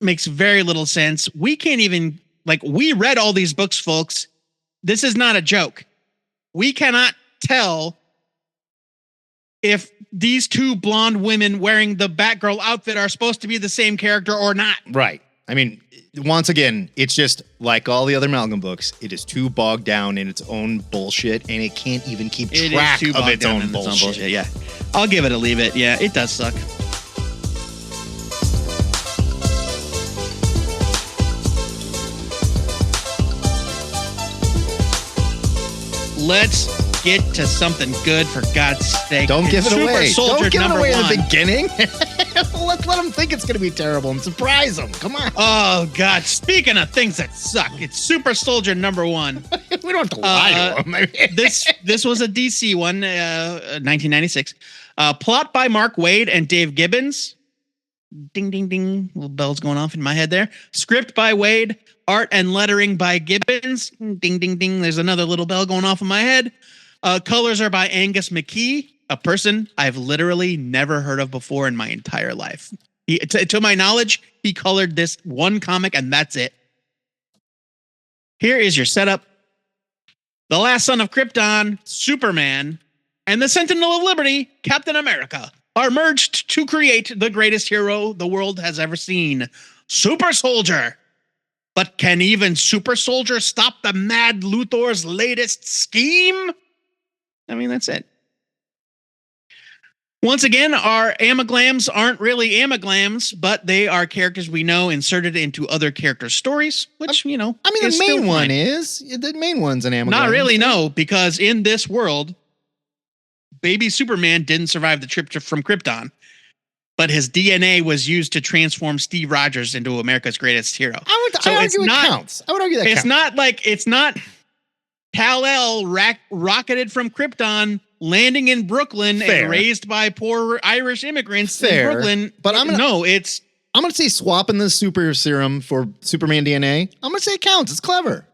Speaker 3: makes very little sense. We can't even. Like, we read all these books, folks. This is not a joke. We cannot tell if these two blonde women wearing the Batgirl outfit are supposed to be the same character or not.
Speaker 1: Right. I mean, once again, it's just like all the other Amalgam books. It is too bogged down in its own bullshit, and it can't even keep track of its own bullshit.
Speaker 3: Yeah. I'll give it a leave it. Yeah, it does suck. Let's get to something good, for God's sake.
Speaker 1: Don't give it away.
Speaker 3: Soldier
Speaker 1: Don't give it away in
Speaker 3: #1.
Speaker 1: the beginning. Let them think it's going to be terrible and surprise them. Come on.
Speaker 3: Oh, God. Speaking of things that suck, it's Super Soldier #1.
Speaker 1: We don't have to lie to them.
Speaker 3: This was a DC one, 1996. Plot by Mark Waid and Dave Gibbons. Ding, ding, ding. Little bells going off in my head there. Script by Waid. Art and lettering by Gibbons. Ding, ding, ding. There's another little bell going off in my head. Colors are by Angus McKee, a person I've literally never heard of before in my entire life. To my knowledge, he colored this one comic, and that's it. Here is your setup. The Last Son of Krypton, Superman, and the Sentinel of Liberty, Captain America, are merged to create the greatest hero the world has ever seen, Super Soldier. But can even Super Soldier stop the Mad Luthor's latest scheme? I mean, that's it. Once again, our amaglams aren't really amaglams, but they are characters we know inserted into other characters' stories, which,
Speaker 1: I mean, the main one is. The main one's an amagram.
Speaker 3: Not really, no, because in this world, baby Superman didn't survive the trip from Krypton, but his DNA was used to transform Steve Rogers into America's greatest hero.
Speaker 1: I would argue that counts. It's
Speaker 3: not Kal-El rocketed from Krypton, landing in Brooklyn and raised by poor Irish immigrants in Brooklyn.
Speaker 1: But I'm going to say swapping the super serum for Superman DNA. I'm going to say it counts. It's clever.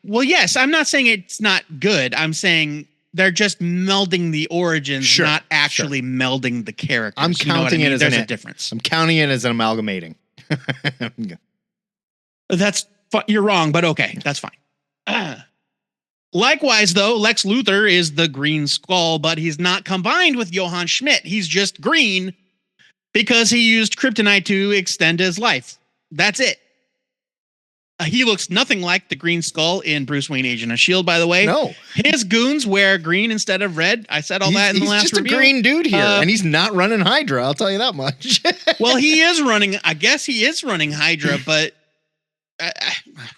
Speaker 3: Yes, I'm not saying it's not good. I'm saying they're just melding the origins, not actually melding the characters.
Speaker 1: I'm counting it as
Speaker 3: there's a difference.
Speaker 1: I'm counting it as an amalgamating.
Speaker 3: You're wrong, but okay, that's fine. Likewise, though, Lex Luthor is the Green Skull, but he's not combined with Johann Schmidt. He's just green because he used kryptonite to extend his life. That's it. He looks nothing like the Green Skull in Bruce Wayne Agent of S.H.I.E.L.D., by the way. No. His goons wear green instead of red. I said all that in the last review.
Speaker 1: He's just a green dude here, and he's not running Hydra, I'll tell you that much.
Speaker 3: Well, I guess he is running Hydra, but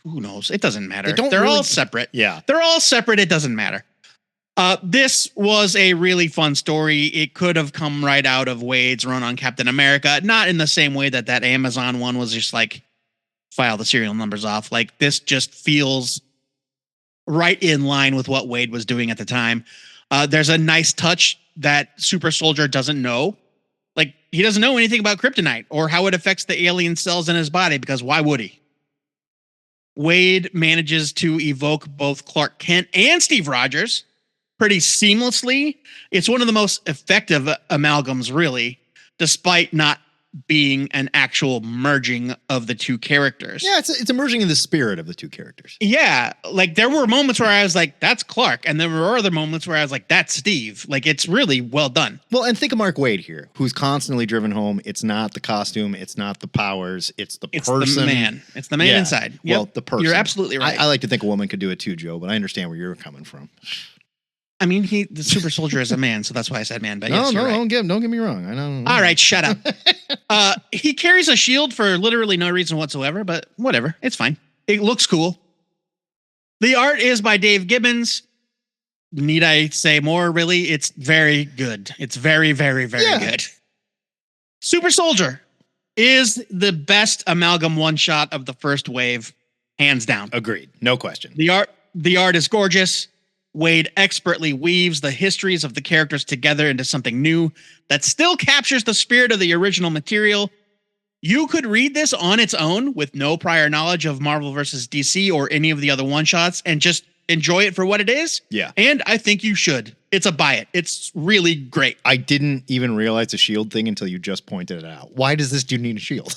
Speaker 3: who knows? It doesn't matter. They're all separate.
Speaker 1: Yeah.
Speaker 3: They're all separate. It doesn't matter. This was a really fun story. It could have come right out of Wade's run on Captain America. Not in the same way that Amazon one was just like, file the serial numbers off. Like, this just feels right in line with what Wade was doing at the time. There's a nice touch that Super Soldier doesn't know. Like, he doesn't know anything about kryptonite or how it affects the alien cells in his body, because why would he? Wade manages to evoke both Clark Kent and Steve Rogers pretty seamlessly. It's one of the most effective amalgams, really, despite not being an actual merging of the two characters.
Speaker 1: Yeah, it's a merging in the spirit of the two characters.
Speaker 3: Yeah, like there were moments where I was like, that's Clark, and there were other moments where I was like, that's Steve. Like, it's really well done.
Speaker 1: Well, and think of Mark Waid here, who's constantly driven home. It's not the costume, it's not the powers, it's the person.
Speaker 3: It's the man. It's the man inside. Yep.
Speaker 1: Well, the person.
Speaker 3: You're absolutely right.
Speaker 1: I like to think a woman could do it too, Joe, but I understand where you're coming from.
Speaker 3: I mean, the Super Soldier is a man, so that's why I said man. But
Speaker 1: no,
Speaker 3: right.
Speaker 1: don't get me wrong. I know.
Speaker 3: All right, shut up. He carries a shield for literally no reason whatsoever, but whatever, it's fine. It looks cool. The art is by Dave Gibbons. Need I say more? Really, it's very good. It's very, very, very good. Super Soldier is the best amalgam one shot of the first wave, hands down.
Speaker 1: Agreed, no question.
Speaker 3: The art is gorgeous. Wade expertly weaves the histories of the characters together into something new that still captures the spirit of the original material. You could read this on its own with no prior knowledge of Marvel versus DC or any of the other one-shots and just enjoy it for what it is.
Speaker 1: Yeah.
Speaker 3: And I think you should. It's a buy it. It's really great.
Speaker 1: I didn't even realize the shield thing until you just pointed it out. Why does this dude need a shield?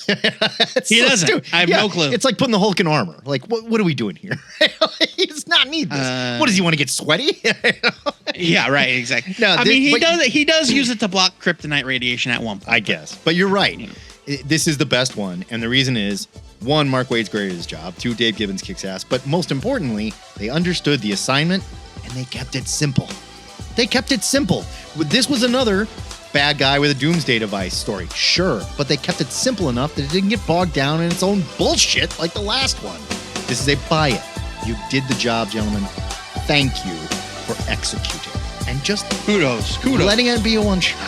Speaker 3: He doesn't. I have no clue.
Speaker 1: It's like putting the Hulk in armor. Like, what are we doing here? He does not need this. What does he want to get sweaty?
Speaker 3: Yeah, right. Exactly. No, he does use it to block kryptonite radiation at one point.
Speaker 1: I guess. But you're right. This is the best one. And the reason is, 1, Mark Waid's great at his job. 2, Dave Gibbons kicks ass. But most importantly, they understood the assignment and they kept it simple. They kept it simple. This was another bad guy with a doomsday device story. Sure. But they kept it simple enough that it didn't get bogged down in its own bullshit like the last one. This is a buy it. You did the job, gentlemen. Thank you. for executing and just
Speaker 3: Kudos.
Speaker 1: letting it be a one-shot.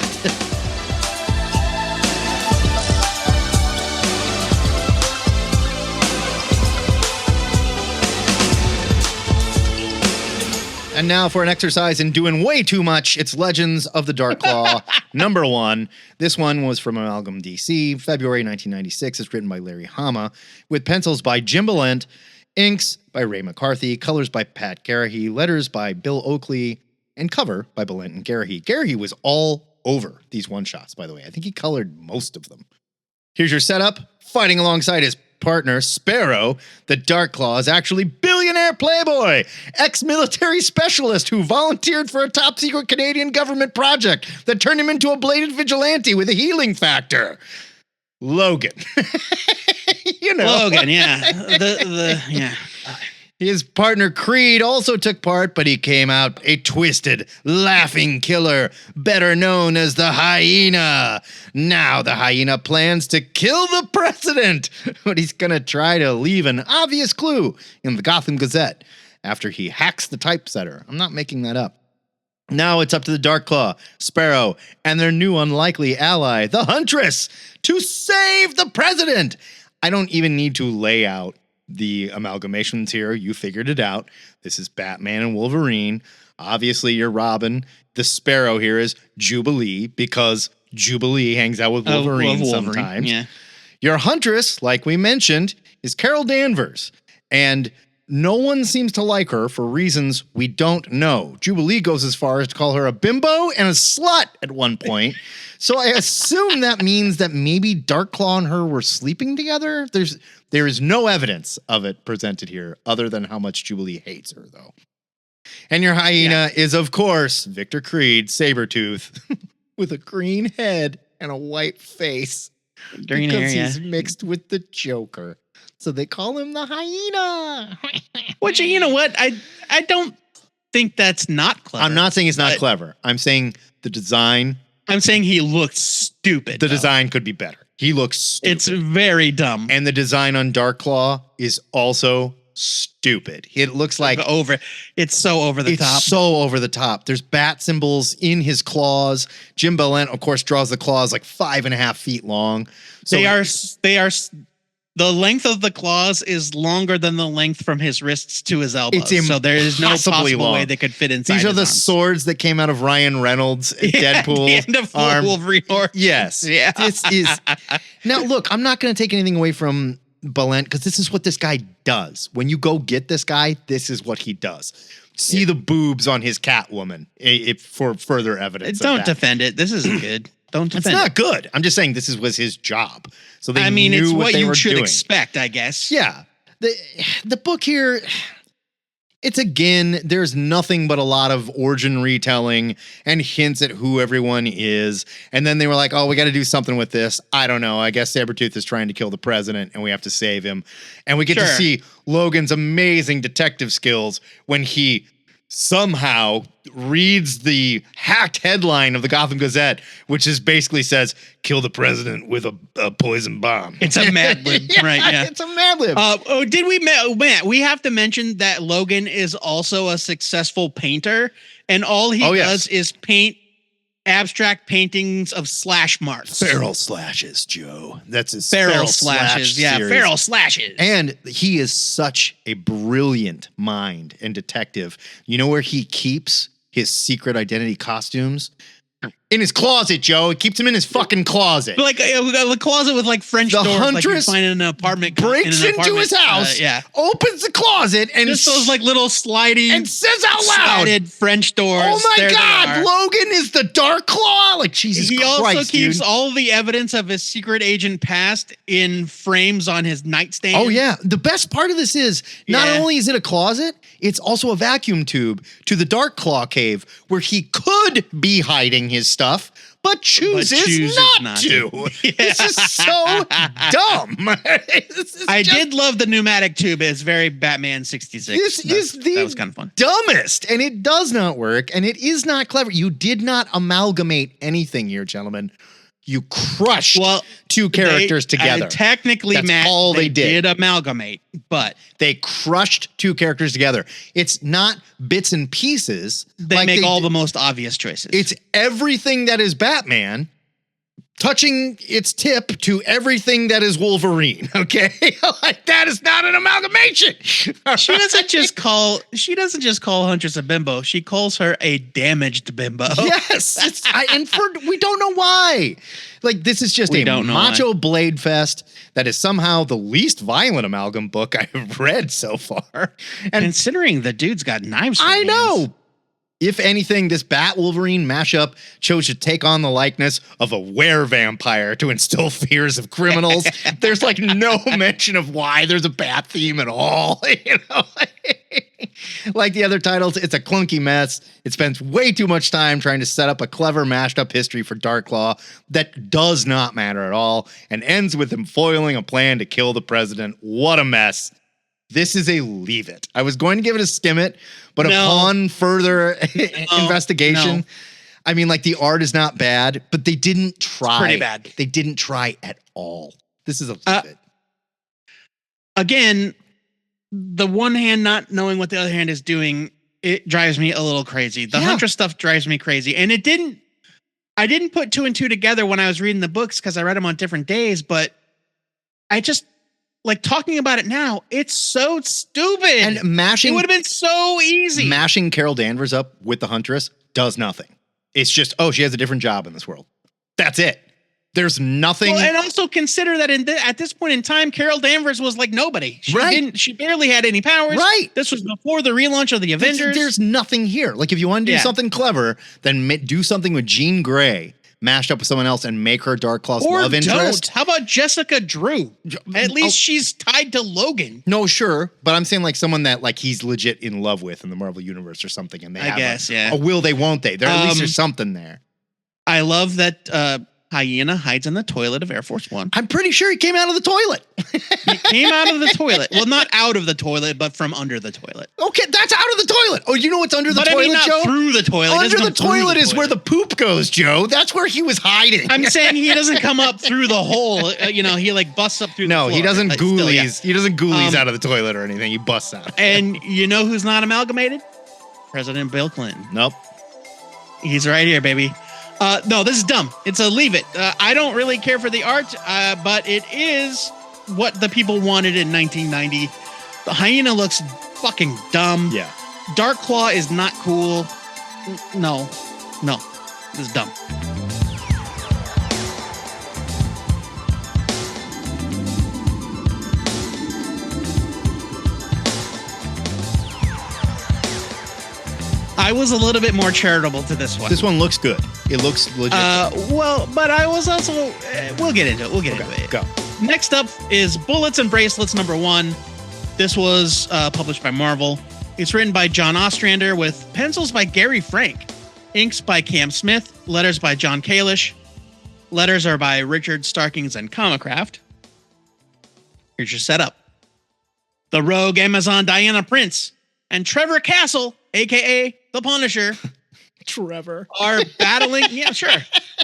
Speaker 1: And now for an exercise in doing way too much, it's Legends of the Dark Claw, #1. This one was from Amalgam DC, February 1996. It's written by Larry Hama, with pencils by Jim Balent, inks by Ray McCarthy, colors by Pat Garrahy, letters by Bill Oakley, and cover by Balent and Garrahy. Garrahy was all over these one-shots, by the way. I think he colored most of them. Here's your setup. Fighting alongside his partner, Sparrow, the Dark Claw is actually billionaire playboy, ex-military specialist who volunteered for a top-secret Canadian government project that turned him into a bladed vigilante with a healing factor. Logan.
Speaker 3: Logan, yeah. Yeah.
Speaker 1: His partner Creed also took part, but he came out a twisted, laughing killer, better known as the Hyena. Now the Hyena plans to kill the president, but he's gonna try to leave an obvious clue in the Gotham Gazette after he hacks the typesetter. I'm not making that up. Now it's up to the Dark Claw, Sparrow, and their new unlikely ally, the Huntress, to save the president. I don't even need to lay out the amalgamations here. You figured it out. This is Batman and Wolverine. Obviously, you're Robin. The Sparrow here is Jubilee because Jubilee hangs out with Wolverine sometimes.
Speaker 3: Yeah.
Speaker 1: Your Huntress, like we mentioned, is Carol Danvers. And no one seems to like her for reasons we don't know. Jubilee goes as far as to call her a bimbo and a slut at one point. So I assume that means that maybe Darkclaw and her were sleeping together. There is no evidence of it presented here other than how much Jubilee hates her, though. And your Hyena is, of course, Victor Creed, Sabretooth, with a green head and a white face.
Speaker 3: Green
Speaker 1: because
Speaker 3: hair,
Speaker 1: he's mixed with the Joker. So they call him the Hyena.
Speaker 3: Which, you know what? I don't think that's not clever.
Speaker 1: I'm not saying it's not clever. I'm saying the design.
Speaker 3: I'm saying he looks stupid.
Speaker 1: The design could be better. He looks stupid.
Speaker 3: It's very dumb.
Speaker 1: And the design on Darkclaw is also stupid. It looks like
Speaker 3: it's so over the top.
Speaker 1: It's so over the top. There's bat symbols in his claws. Jim Balent, of course, draws the claws like 5.5 feet long. So
Speaker 3: they are. The length of the claws is longer than the length from his wrists to his elbows. So there is no possible way they could fit inside.
Speaker 1: These are the
Speaker 3: arms.
Speaker 1: Swords that came out of Ryan Reynolds' Deadpool.
Speaker 3: The end of Wolverine.
Speaker 1: Yes.
Speaker 3: Yeah.
Speaker 1: This is. Now, look, I'm not going to take anything away from Balent because this is what this guy does. When you go get this guy, this is what he does. See the boobs on his Catwoman for further evidence.
Speaker 3: Don't defend it. This isn't good. Don't defend
Speaker 1: It's not good. I'm just saying this was his job. So they
Speaker 3: it's
Speaker 1: knew
Speaker 3: what
Speaker 1: they
Speaker 3: you
Speaker 1: were
Speaker 3: should
Speaker 1: doing.
Speaker 3: expect, I guess.
Speaker 1: Yeah. The book here, it's again, there's nothing but a lot of origin retelling and hints at who everyone is. And then they were like, oh, we got to do something with this. I don't know. I guess Sabretooth is trying to kill the president and we have to save him. And we get to see Logan's amazing detective skills when he somehow reads the hacked headline of the Gotham Gazette, which is basically says, kill the president with a poison bomb.
Speaker 3: It's a Mad Lib, right? Yeah,
Speaker 1: it's a Mad Lib.
Speaker 3: Matt, we have to mention that Logan is also a successful painter, and all he does is paint abstract paintings of slash marks.
Speaker 1: Feral slashes, Joe. That's his
Speaker 3: feral slashes. Yeah,
Speaker 1: series.
Speaker 3: feral slashes.
Speaker 1: And he is such a brilliant mind and detective. You know where he keeps his secret identity costumes? In his closet, Joe. It keeps him in his fucking closet.
Speaker 3: Like a closet with like French doors.
Speaker 1: Huntress
Speaker 3: like you find in an apartment.
Speaker 1: Breaks into his house. Opens the closet and
Speaker 3: just those like little slidey
Speaker 1: and says out loud,
Speaker 3: French doors.
Speaker 1: Oh my God! Logan is the Dark Claw. Like Jesus Christ,
Speaker 3: he also keeps
Speaker 1: dude.
Speaker 3: all the evidence of his secret agent past in frames on his nightstand.
Speaker 1: Oh yeah. The best part of this is not only is it a closet, it's also a vacuum tube to the Dark Claw cave where he could be hiding his stuff, but chooses not to. Yeah. This is so dumb.
Speaker 3: I did love the pneumatic tube. It's very Batman 66. That was kind of fun.
Speaker 1: Dumbest, and it does not work, and it is not clever. You did not amalgamate anything here, gentlemen. You crushed two characters together.
Speaker 3: Technically,
Speaker 1: that's
Speaker 3: Matt,
Speaker 1: all they
Speaker 3: did amalgamate, but
Speaker 1: they crushed two characters together. It's not bits and pieces.
Speaker 3: They make all the most obvious choices.
Speaker 1: It's everything that is Batman touching its tip to everything that is Wolverine. Okay, like that is not an amalgamation.
Speaker 3: She doesn't just call Huntress a bimbo. She calls her a damaged bimbo.
Speaker 1: Yes, we don't know why. Like this is just a macho blade fest that is somehow the least violent amalgam book I have read so far. And
Speaker 3: considering the dude's got knives,
Speaker 1: I know. If anything, this Bat-Wolverine mashup chose to take on the likeness of a were-vampire to instill fears of criminals. There's like no mention of why there's a bat theme at all. You know, like the other titles, it's a clunky mess. It spends way too much time trying to set up a clever mashed-up history for Darklaw that does not matter at all and ends with him foiling a plan to kill the president. What a mess. This is a leave it. I was going to give it a skim it, but upon further investigation, I mean, like the art is not bad, but they didn't try.
Speaker 3: It's pretty bad.
Speaker 1: They didn't try at all. This is a leave it.
Speaker 3: Again, the one hand not knowing what the other hand is doing, it drives me a little crazy. The Huntress stuff drives me crazy. And I didn't put two and two together when I was reading the books because I read them on different days, but I just, like talking about it now, it's so stupid.
Speaker 1: And it
Speaker 3: would have been so easy.
Speaker 1: Mashing Carol Danvers up with the Huntress does nothing. It's just, she has a different job in this world. That's it. There's nothing.
Speaker 3: Well, and also consider that at this point in time, Carol Danvers was like nobody. She barely had any powers.
Speaker 1: Right.
Speaker 3: This was before the relaunch of the Avengers.
Speaker 1: There's nothing here. Like if you want to do something clever, then do something with Jean Grey mashed up with someone else and make her Darklaw's love interest.
Speaker 3: How about Jessica Drew? At least she's tied to Logan.
Speaker 1: No, sure. But I'm saying like someone that like he's legit in love with in the Marvel Universe or something. And they have a will they, won't they? At least there's something there.
Speaker 3: I love that Hyena hides in the toilet of Air Force One.
Speaker 1: I'm pretty sure he came out of the toilet.
Speaker 3: He came out of the toilet. Well, not out of the toilet, but from under the toilet.
Speaker 1: Okay, that's out of the toilet. Oh, you know what's under the toilet,
Speaker 3: not
Speaker 1: Joe?
Speaker 3: Through the toilet.
Speaker 1: Under the toilet is where the poop goes, Joe. That's where he was hiding.
Speaker 3: I'm saying he doesn't come up through the hole. He like busts up through the floor.
Speaker 1: No, he doesn't ghoulies. He doesn't ghoulies out of the toilet or anything. He busts out.
Speaker 3: And you know who's not amalgamated? President Bill Clinton.
Speaker 1: Nope.
Speaker 3: He's right here, baby. No, this is dumb. It's a leave it. I don't really care for the art, but it is what the people wanted in 1990. The hyena looks fucking dumb.
Speaker 1: Yeah.
Speaker 3: Darklaw is not cool. No, this is dumb. I was a little bit more charitable to this one.
Speaker 1: This one looks good. It looks legit.
Speaker 3: But I was also... we'll get into it.
Speaker 1: Go.
Speaker 3: Next up is Bullets and Bracelets #1. This was published by Marvel. It's written by John Ostrander with pencils by Gary Frank, inks by Cam Smith, letters by John Kalish. Letters are by Richard Starkings and Comicraft. Here's your setup. The rogue Amazon Diana Prince and Trevor Castle, a.k.a. The Punisher,
Speaker 1: Trevor,
Speaker 3: are battling.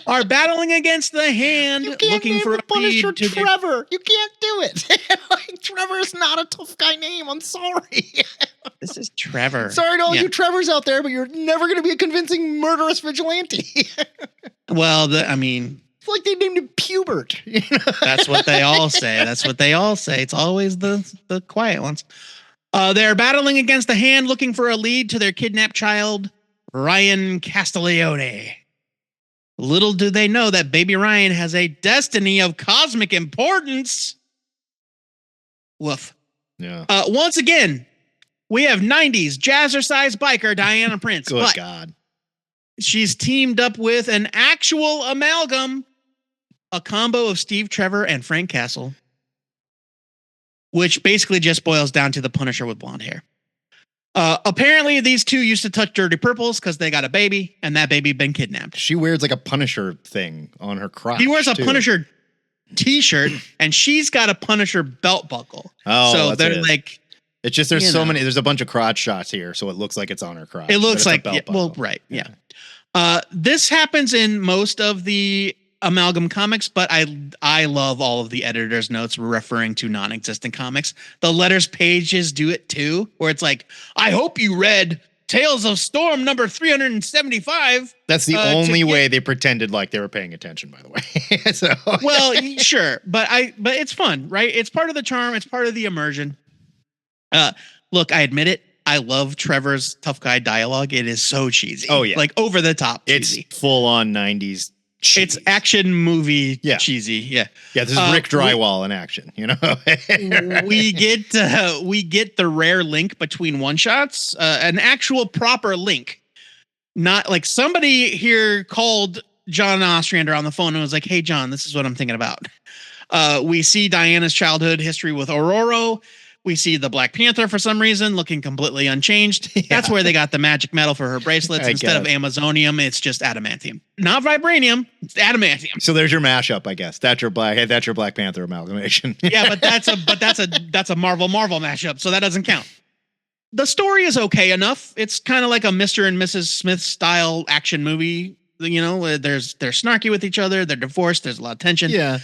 Speaker 3: Are battling against the Hand, looking for a
Speaker 1: Punisher. Trevor, you can't do it. Like, Trevor is not a tough guy name. I'm sorry.
Speaker 3: This is Trevor.
Speaker 1: Sorry to all you Trevors out there, but you're never going to be a convincing murderous vigilante.
Speaker 3: Well, it's
Speaker 1: like they named him Pubert.
Speaker 3: That's what they all say. It's always the quiet ones. They're battling against the Hand, looking for a lead to their kidnapped child, Ryan Castiglione. Little do they know that baby Ryan has a destiny of cosmic importance. Woof.
Speaker 1: Yeah.
Speaker 3: Once again, we have 90s jazzercise biker Diana Prince.
Speaker 1: Good God.
Speaker 3: She's teamed up with an actual amalgam, a combo of Steve Trevor and Frank Castle, which basically just boils down to the Punisher with blonde hair. Apparently, these two used to touch Dirty Purples because they got a baby, and that baby been kidnapped.
Speaker 1: She wears like a Punisher thing on her crotch.
Speaker 3: He wears a Punisher t-shirt, and she's got a Punisher belt buckle.
Speaker 1: Oh,
Speaker 3: so they're like...
Speaker 1: It's just there's so many. There's a bunch of crotch shots here, so it looks like it's on her crotch.
Speaker 3: It looks like... This happens in most of the Amalgam Comics, but I love all of the editor's notes referring to non-existent comics. The letters pages do it too, where it's like, I hope you read Tales of Storm number 375.
Speaker 1: That's the only way they pretended like they were paying attention, by the way. So.
Speaker 3: Well, sure, but it's fun, right? It's part of the charm. It's part of the immersion. Look, I admit it. I love Trevor's tough guy dialogue. It is so cheesy.
Speaker 1: Oh yeah,
Speaker 3: like over the top cheesy.
Speaker 1: It's full on 90s. Cheese.
Speaker 3: It's action movie cheesy. Yeah.
Speaker 1: Yeah, this is Rick Drywall in action, you know.
Speaker 3: we get the rare link between one shots, an actual proper link. Not like somebody here called John Ostrander on the phone and was like, "Hey John, this is what I'm thinking about." We see Diana's childhood history with Aurora. We see the Black Panther for some reason looking completely unchanged. Yeah. That's where they got the magic metal for her bracelets. Instead of Amazonium, it's just adamantium. Not vibranium, it's adamantium.
Speaker 1: So there's your mashup, I guess. That's your Black Panther amalgamation.
Speaker 3: Yeah, but that's a Marvel mashup, so that doesn't count. The story is okay enough. It's kind of like a Mr. and Mrs. Smith style action movie. You know, they're snarky with each other, they're divorced, there's a lot of tension.
Speaker 1: Yeah.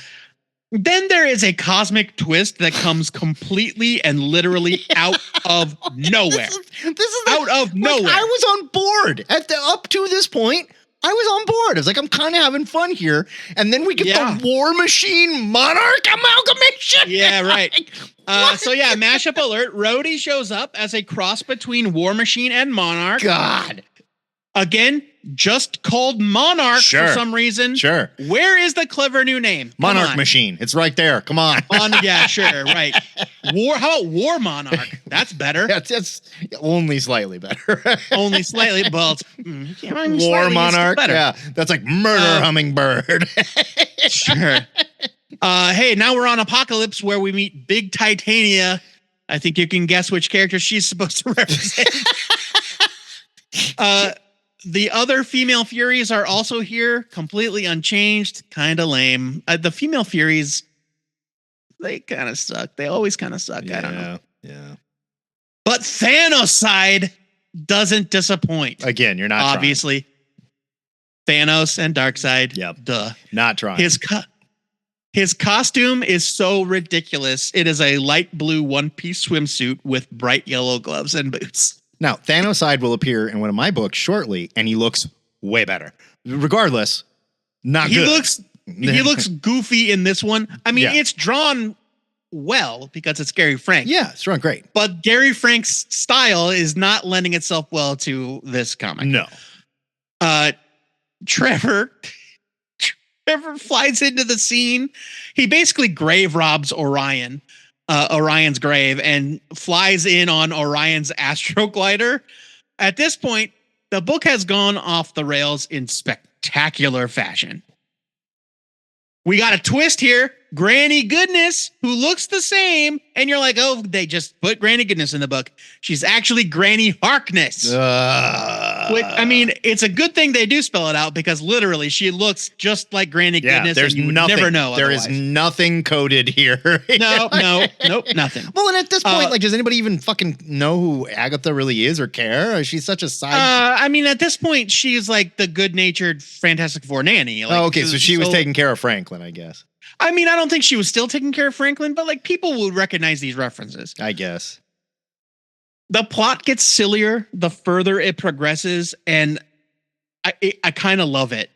Speaker 3: Then there is a cosmic twist that comes completely and literally out of nowhere. This is out of nowhere.
Speaker 1: I was on board up to this point. I was on board. I was like, I'm kind of having fun here. And then we get the War Machine Monarch amalgamation.
Speaker 3: Yeah, right. So yeah, mashup alert. Rhodey shows up as a cross between War Machine and Monarch.
Speaker 1: God.
Speaker 3: Again, just called Monarch for some reason.
Speaker 1: Sure.
Speaker 3: Where is the clever new name?
Speaker 1: Monarch Machine. It's right there. Come on.
Speaker 3: Yeah, sure. Right. How about War Monarch? That's better.
Speaker 1: That's only slightly better.
Speaker 3: Only slightly. Well, it's
Speaker 1: War Monarch. Better. Yeah. That's like Murder Hummingbird.
Speaker 3: Sure. Hey, now we're on Apocalypse where we meet Big Titania. I think you can guess which character she's supposed to represent. The other female Furies are also here, completely unchanged, kind of lame. The female Furies, they kind of suck. They always kind of suck. I don't know.
Speaker 1: Yeah.
Speaker 3: But Thanos' doesn't disappoint.
Speaker 1: Again, you're not
Speaker 3: obviously trying. Thanos and Darkseid.
Speaker 1: Yep.
Speaker 3: Duh.
Speaker 1: Not trying.
Speaker 3: His costume is so ridiculous. It is a light blue one-piece swimsuit with bright yellow gloves and boots.
Speaker 1: Now, Thanos' will appear in one of my books shortly, and he looks way better. Regardless, not good.
Speaker 3: He looks goofy in this one. I mean, it's drawn well because it's Gary Frank.
Speaker 1: Yeah, it's drawn great.
Speaker 3: But Gary Frank's style is not lending itself well to this comic.
Speaker 1: No.
Speaker 3: Trevor flies into the scene. He basically grave robs Orion's grave and flies in on Orion's astroglider. At this point, the book has gone off the rails in spectacular fashion. We got a twist here. Granny Goodness, who looks the same. And you're like, oh, they just put Granny Goodness in the book. She's actually Granny Harkness. I mean, it's a good thing they do spell it out because literally she looks just like Granny Goodness.
Speaker 1: There's
Speaker 3: and you
Speaker 1: nothing,
Speaker 3: would never know.
Speaker 1: There is nothing coded here.
Speaker 3: Nope, nothing.
Speaker 1: Well, and at this point, does anybody even fucking know who Agatha really is or care? Or is she such a side?
Speaker 3: I mean, at this point, she's like the good-natured Fantastic Four nanny. Like,
Speaker 1: so she was taking care of Franklin, I guess.
Speaker 3: I mean, I don't think she was still taking care of Franklin, but like people would recognize these references.
Speaker 1: I guess.
Speaker 3: The plot gets sillier the further it progresses, and I kind of love it.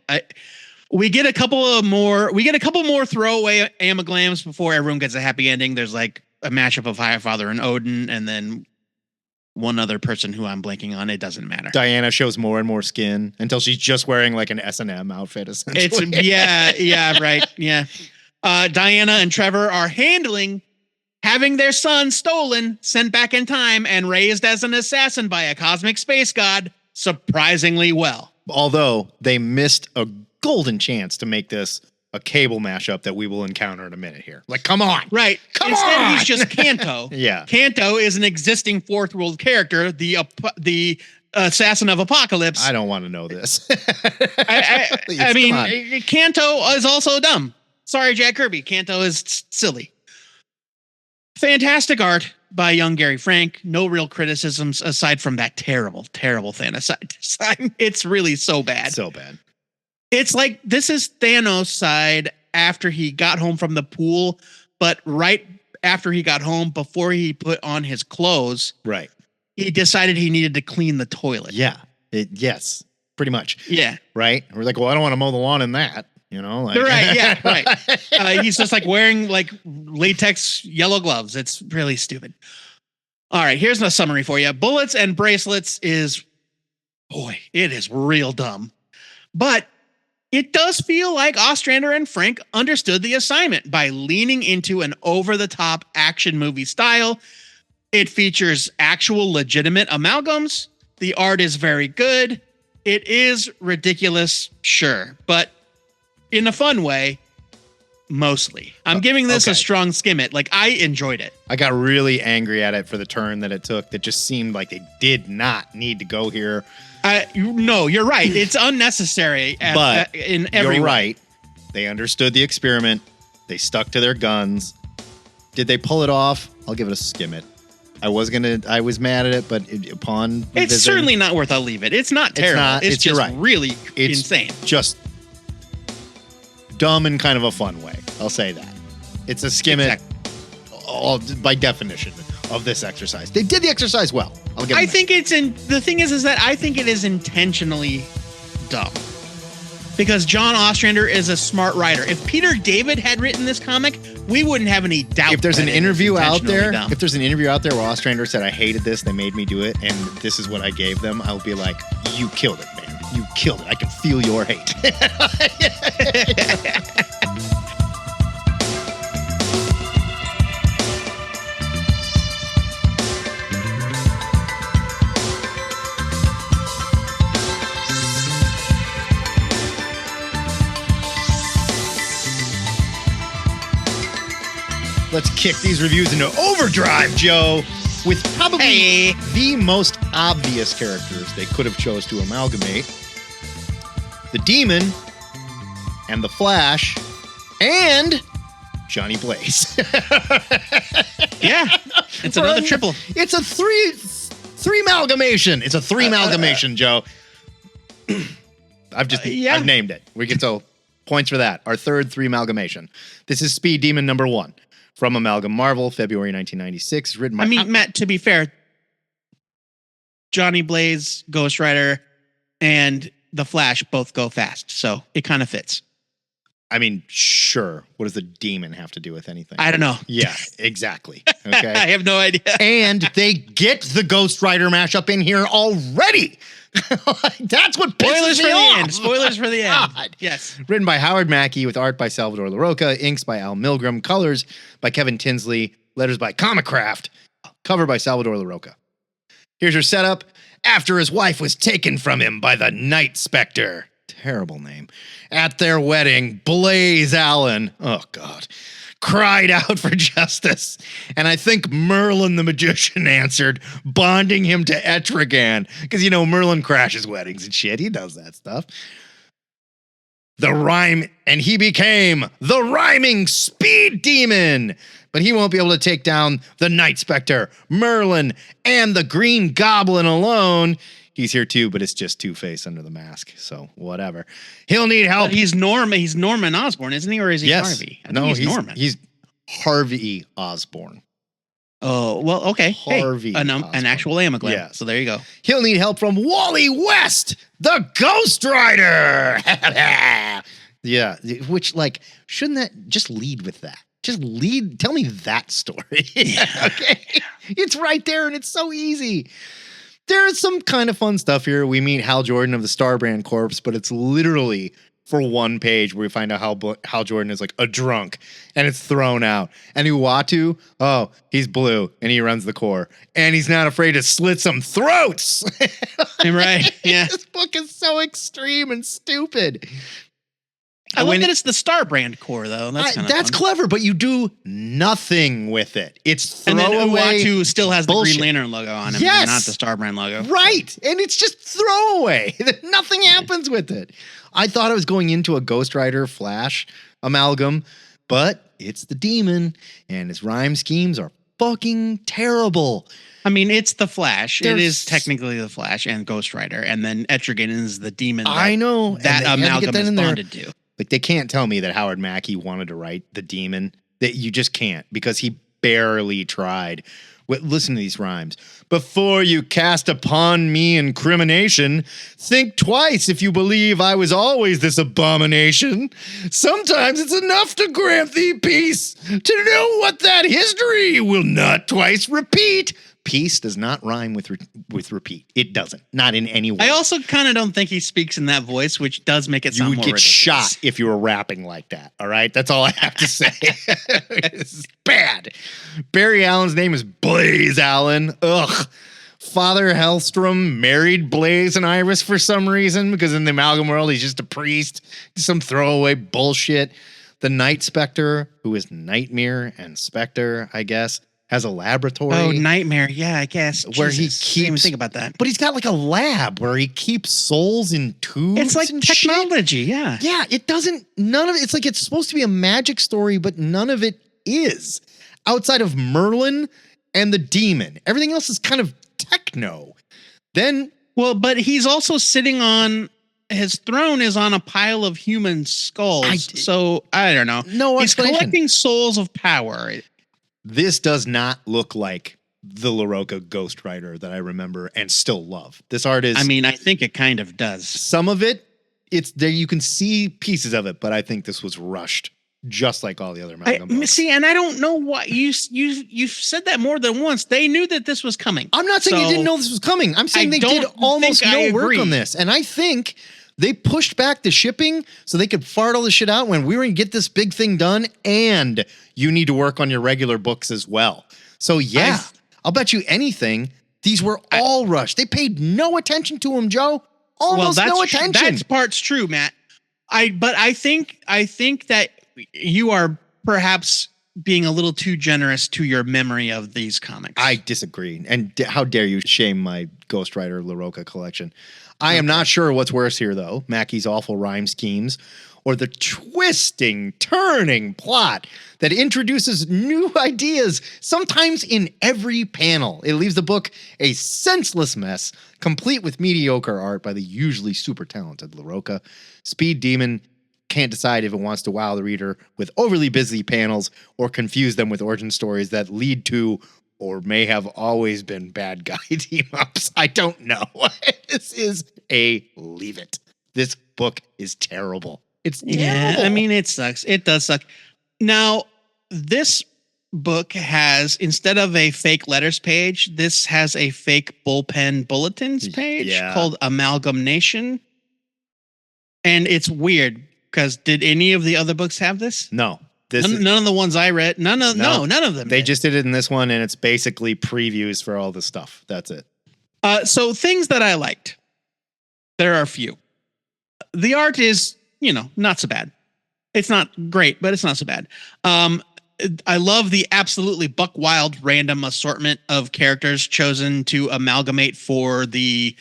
Speaker 3: We get a couple more throwaway amaglams before everyone gets a happy ending. There's like a matchup of Highfather and Odin, and then one other person who I'm blanking on. It doesn't matter. Diana
Speaker 1: shows more and more skin until she's just wearing like an S&M outfit, essentially.
Speaker 3: It's right. Yeah. Diana and Trevor are having their son stolen, sent back in time, and raised as an assassin by a cosmic space god surprisingly well.
Speaker 1: Although they missed a golden chance to make this a Cable mashup that we will encounter in a minute here. Like, come on.
Speaker 3: Right. Instead, he's just Kanto.
Speaker 1: Yeah.
Speaker 3: Kanto is an existing fourth world character, the assassin of Apocalypse.
Speaker 1: I don't want to know this.
Speaker 3: Please, I mean, Kanto is also dumb. Sorry, Jack Kirby. Kanto is silly. Fantastic art by young Gary Frank. No real criticisms aside from that terrible, terrible Thanos design. It's really so bad.
Speaker 1: So bad.
Speaker 3: It's like this is Thanos' side after he got home from the pool, but right after he got home, before he put on his clothes,
Speaker 1: right,
Speaker 3: he decided he needed to clean the toilet.
Speaker 1: Yeah. Yes. Pretty much.
Speaker 3: Yeah.
Speaker 1: Right. We're like, well, I don't want to mow the lawn in that. Like.
Speaker 3: Right. Yeah. Right. He's just like wearing like latex yellow gloves. It's really stupid. All right. Here's a summary for you. Bullets and Bracelets is, boy, it is real dumb. But it does feel like Ostrander and Frank understood the assignment by leaning into an over-the-top action movie style. It features actual legitimate amalgams. The art is very good. It is ridiculous, sure, but in a fun way, mostly. I'm giving this a strong skim it. Like, I enjoyed it. I got really angry at it for the turn that it took. That just seemed like they did not need to go here. No, you're right. It's unnecessary.
Speaker 1: But
Speaker 3: in every
Speaker 1: you're
Speaker 3: way.
Speaker 1: right. They understood the experiment. They stuck to their guns. Did they pull it off? I'll give it a skim it. I was mad at it, but
Speaker 3: it's certainly not worth. I'll leave it. It's not terrible. It's just really insane.
Speaker 1: Just dumb in kind of a fun way. I'll say that. It's a skim it all by definition of this exercise. They did the exercise well. I'll give them
Speaker 3: the thing is that I think it is intentionally dumb. Because John Ostrander is a smart writer. If Peter David had written this comic, we wouldn't have any doubt.
Speaker 1: If there's an interview out there, where Ostrander said, I hated this, they made me do it, and this is what I gave them, I'll be like, you killed it, man. You killed it. I can feel your hate. Let's kick these reviews into overdrive, Joe, with probably the most obvious characters they could have chose to amalgamate. The Demon and the Flash and Johnny Blaze.
Speaker 3: Yeah, it's another triple.
Speaker 1: It's a three amalgamation. It's a three amalgamation, Joe. I've named it. We get so points for that. Our third three amalgamation. This is Speed Demon number 1. From Amalgam Marvel, February 1996. Written by...
Speaker 3: Matt, to be fair, Johnny Blaze, Ghost Rider, and The Flash both go fast, so it kind of fits.
Speaker 1: Sure. What does the Demon have to do with anything?
Speaker 3: I don't know.
Speaker 1: Yeah, exactly. Okay.
Speaker 3: I have no idea.
Speaker 1: And they get the Ghost Rider mashup in here already. That's what pisses me off.
Speaker 3: Spoilers for the end.
Speaker 1: God.
Speaker 3: Yes.
Speaker 1: Written by Howard Mackey with art by Salvador LaRocca, inks by Al Milgram, colors by Kevin Tinsley, letters by Comicraft, cover by Salvador LaRocca. Here's your setup. After his wife was taken from him by the Night Spectre, terrible name, at their wedding, Blaze Allen, oh God, cried out for justice. And I think Merlin the Magician answered, bonding him to Etrigan. Because, Merlin crashes weddings and shit. He does that stuff. And he became the rhyming Speed Demon. But he won't be able to take down the Night Spectre, Merlin, and the Green Goblin alone. He's here too, but it's just Two-Face under the mask. So whatever. He'll need help.
Speaker 3: But he's Norman Osborn, isn't he? Or is he Harvey?
Speaker 1: He's Norman. He's Harvey Osborn.
Speaker 3: Oh, well, okay.
Speaker 1: Harvey.
Speaker 3: An actual Amaglam.
Speaker 1: Yeah.
Speaker 3: So there you go.
Speaker 1: He'll need help from Wally West, the Ghost Rider. Yeah. Which, shouldn't that just lead with that? Tell me that story.
Speaker 3: Yeah.
Speaker 1: Okay. It's right there and it's so easy. There's some kind of fun stuff here. We meet Hal Jordan of the Starbrand Corps, but it's literally for one page where we find out Hal Jordan is like a drunk and it's thrown out. And Uatu, he's blue and he runs the Corps and he's not afraid to slit some throats.
Speaker 3: Right. Yeah.
Speaker 1: This book is so extreme and stupid.
Speaker 3: I love that it's the Starbrand Corps, though. That's
Speaker 1: clever, but you do nothing with it. It's throwaway.
Speaker 3: And then Uatu still has
Speaker 1: bullshit.
Speaker 3: The Green Lantern logo on him,
Speaker 1: yes.
Speaker 3: not the Starbrand logo.
Speaker 1: Right, and it's just throwaway. Nothing happens with it. I thought I was going into a Ghost Rider Flash amalgam, but it's the Demon, and his rhyme schemes are fucking terrible.
Speaker 3: I mean, it's the Flash.
Speaker 1: There's-
Speaker 3: It is technically the Flash and Ghost Rider, and then Etrigan is the demon.
Speaker 1: I know
Speaker 3: that
Speaker 1: and they had to get
Speaker 3: Amalgam
Speaker 1: that
Speaker 3: is
Speaker 1: in there.
Speaker 3: bonded to.
Speaker 1: Like, they can't tell me that Howard Mackey wanted to write the demon. That you just can't, because he barely tried. Listen to these rhymes. Before you cast upon me incrimination, think twice if you believe I was always this abomination. Sometimes it's enough to grant thee peace, to know what that history will not twice repeat. Peace does not rhyme with repeat. It doesn't. Not in any way.
Speaker 3: I also kind of don't think he speaks in that voice, which does make it sound
Speaker 1: You would
Speaker 3: more
Speaker 1: get
Speaker 3: ridiculous.
Speaker 1: shot if you were rapping like that. All right? That's all I have to say. This is bad. Barry Allen's name is Blaze Allen. Ugh. Father Hellstrom married Blaze and Iris for some reason, because in the Amalgam world, he's just a priest. Some throwaway bullshit. The Night Spectre, who is Nightmare and Spectre, I guess, has a laboratory.
Speaker 3: Oh, Nightmare. Yeah, I guess.
Speaker 1: Where
Speaker 3: Jesus,
Speaker 1: he
Speaker 3: I didn't even
Speaker 1: keeps-
Speaker 3: think about that.
Speaker 1: But he's got like a lab where he keeps souls in tubes.
Speaker 3: It's like
Speaker 1: and shit.
Speaker 3: technology. Yeah.
Speaker 1: Yeah, it doesn't, none of it, it's like it's supposed to be a magic story, but none of it is. Outside of Merlin and the demon. Everything else is kind of techno. Then,
Speaker 3: Well, but he's also sitting on his throne is on a pile of human skulls. So I don't know.
Speaker 1: No
Speaker 3: He's
Speaker 1: explanation.
Speaker 3: collecting souls of power.
Speaker 1: this does not look like the LaRocca Ghost Rider that I remember and still love. This art is,
Speaker 3: I mean, I think it kind of does.
Speaker 1: some of it, it's there, you can see pieces of it, but I think this was rushed, just like all the other Amalgam books.
Speaker 3: See, and I don't know why you've said that more than once. They knew that this was coming.
Speaker 1: I'm not saying they didn't know this was coming. I'm saying
Speaker 3: I
Speaker 1: they did
Speaker 3: don't
Speaker 1: almost
Speaker 3: think I
Speaker 1: no work
Speaker 3: agree.
Speaker 1: on this. And I think they pushed back the shipping so they could fart all this shit out when we were going to get this big thing done, and you need to work on your regular books as well. So yeah, I'll bet you anything these were all rushed. They paid no attention to them, Joe. Almost no attention.
Speaker 3: That part's true, Matt. But I think that you are perhaps being a little too generous to your memory of these comics.
Speaker 1: I disagree. And how dare you shame my Ghost Rider LaRocca collection. I am not sure what's worse here, though. Mackey's awful rhyme schemes or the twisting, turning plot that introduces new ideas, sometimes in every panel. It leaves the book a senseless mess, complete with mediocre art by the usually super talented LaRocca. Speed Demon can't decide if it wants to wow the reader with overly busy panels or confuse them with origin stories that lead to or may have always been bad guy team-ups. I don't know. This is a leave it. This book is terrible. It's terrible.
Speaker 3: Yeah, I mean, it sucks. It does suck. Now, this book has, instead of a fake letters page, this has a fake bullpen bulletins page called Amalgam Nation. And it's weird because did any of the other books have this?
Speaker 1: No.
Speaker 3: None of the ones I read. None of them.
Speaker 1: They just did it in this one, and it's basically previews for all the stuff. That's it.
Speaker 3: So things that I liked. There are a few. The art is, not so bad. It's not great, but it's not so bad. I love the absolutely buck wild random assortment of characters chosen to amalgamate for the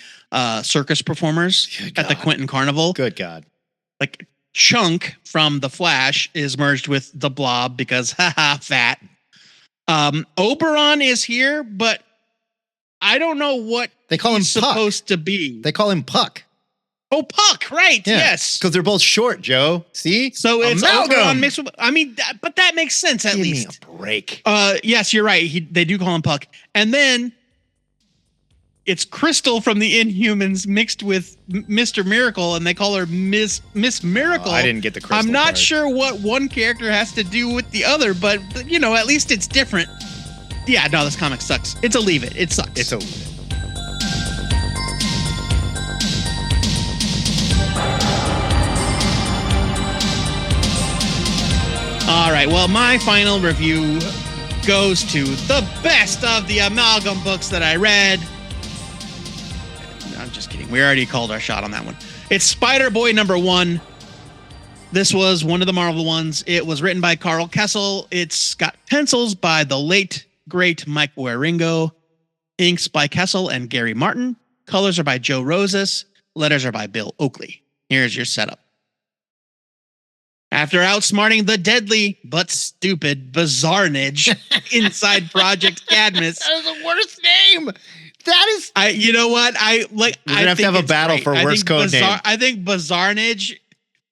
Speaker 3: circus performers at the Quentin Carnival.
Speaker 1: Good God.
Speaker 3: Like Chunk from The Flash is merged with the Blob because fat. Oberon is here, but I don't know what
Speaker 1: they call him
Speaker 3: supposed to be.
Speaker 1: They call him Puck.
Speaker 3: Oh, Puck, right? Yeah. Yes,
Speaker 1: because they're both short, Joe. See,
Speaker 3: so it's
Speaker 1: Amalgam.
Speaker 3: Oberon mixed with. I mean, but that makes sense at least.
Speaker 1: Give me a break.
Speaker 3: Yes, you're right. They do call him Puck, and then it's Crystal from the Inhumans mixed with Mr. Miracle, and they call her Miss Miracle.
Speaker 1: I didn't get the Crystal.
Speaker 3: I'm not
Speaker 1: part.
Speaker 3: sure what one character has to do with the other, but at least it's different. Yeah, no, this comic sucks. It's a leave it. It sucks.
Speaker 1: It's a leave it.
Speaker 3: All right, well, my final review goes to the best of the Amalgam books that I read. I'm just kidding. We already called our shot on that one. It's Spider-Boy #1. This was one of the Marvel ones. It was written by Carl Kessel. It's got pencils by the late, great Mike Waringo. Inks by Kessel and Gary Martin. Colors are by Joe Rosas. Letters are by Bill Oakley. Here's your setup. After outsmarting the deadly but stupid Bizarrenage inside Project Cadmus.
Speaker 1: That is the worst name. That is.
Speaker 3: You know what? We're
Speaker 1: gonna have to have a battle for worst code name.
Speaker 3: I think Bizarrenage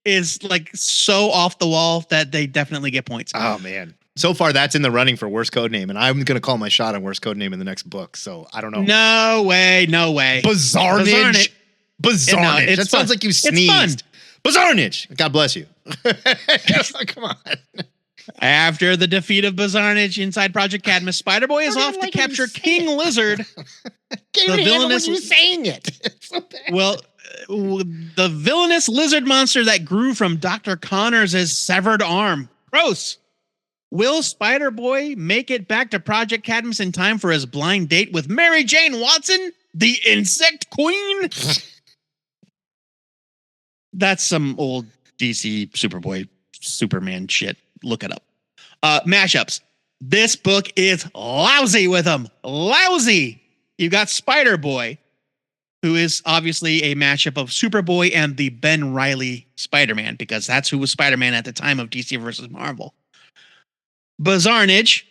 Speaker 3: is like so off the wall that they definitely get points.
Speaker 1: Oh man. So far, that's in the running for worst code name, and I'm going to call my shot on worst code name in the next book. So I don't know.
Speaker 3: No way.
Speaker 1: Bizarrenage. Bizarrenage. That sounds like you sneezed. Bizarrenage. God bless you. Come on.
Speaker 3: After the defeat of Bizarrenage inside Project Cadmus, Spider-Boy is off to capture King Lizard.
Speaker 1: Can't even handle when you saying it. It's so bad.
Speaker 3: Well, the villainous lizard monster that grew from Dr. Connors' severed arm. Gross. Will Spider-Boy make it back to Project Cadmus in time for his blind date with Mary Jane Watson, the Insect Queen? That's some old DC Superboy Superman shit. Look it up. Mashups. This book is lousy with them. Lousy. You got Spider-Boy, who is obviously a mashup of Superboy and the Ben Reilly Spider-Man, because that's who was Spider-Man at the time of DC versus Marvel. Bizarrenage,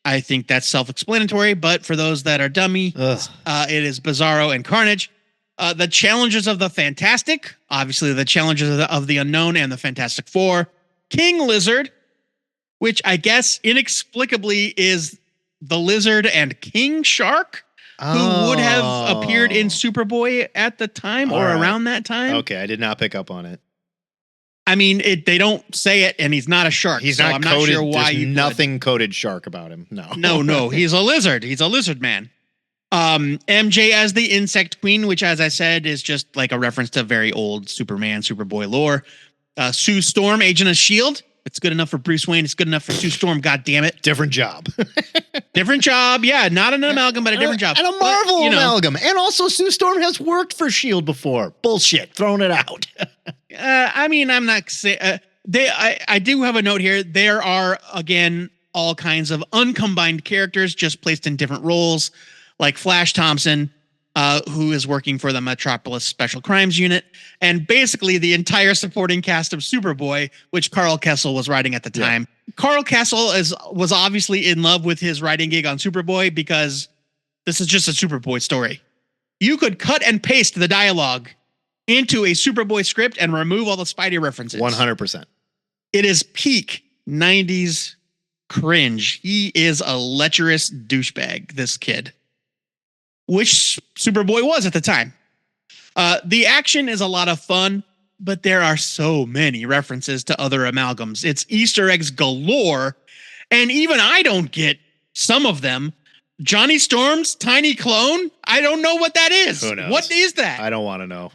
Speaker 3: I think that's self-explanatory, but for those that are dummy, it is Bizarro and Carnage. The Challenges of the Fantastic, obviously the Challenges of the Unknown and the Fantastic Four. King Lizard, which I guess inexplicably is the Lizard and King Shark, who would have appeared in Superboy at the time or around that time.
Speaker 1: Okay, I did not pick up on it.
Speaker 3: I mean, they don't say it, and he's not a shark.
Speaker 1: He's
Speaker 3: so
Speaker 1: not
Speaker 3: I'm
Speaker 1: coded.
Speaker 3: Not sure why
Speaker 1: there's nothing coded shark about him. No.
Speaker 3: No. He's a lizard. He's a lizard man. MJ as the Insect Queen, which, as I said, is just like a reference to very old Superman, Superboy lore. Sue Storm, Agent of S.H.I.E.L.D. It's good enough for Bruce Wayne. It's good enough for Sue Storm. God damn it.
Speaker 1: Different job.
Speaker 3: Different job. Yeah, not an amalgam, but a different job.
Speaker 1: And a Marvel amalgam. And also, Sue Storm has worked for S.H.I.E.L.D. before. Bullshit. Throwing it out.
Speaker 3: I mean, I'm not saying... I do have a note here. There are, again, all kinds of uncombined characters just placed in different roles, like Flash Thompson, who is working for the Metropolis Special Crimes Unit, and basically the entire supporting cast of Superboy, which Carl Kessel was writing at the time. Yeah. Carl Kessel was obviously in love with his writing gig on Superboy because this is just a Superboy story. You could cut and paste the dialogue into a Superboy script and remove all the Spidey references.
Speaker 1: 100%.
Speaker 3: It is peak 90s cringe. He is a lecherous douchebag, this kid. Which Superboy was at the time. The action is a lot of fun, but there are so many references to other amalgams. It's Easter eggs galore, and even I don't get some of them. Johnny Storm's tiny clone? I don't know what that is.
Speaker 1: Who knows?
Speaker 3: What is that?
Speaker 1: I don't want to know.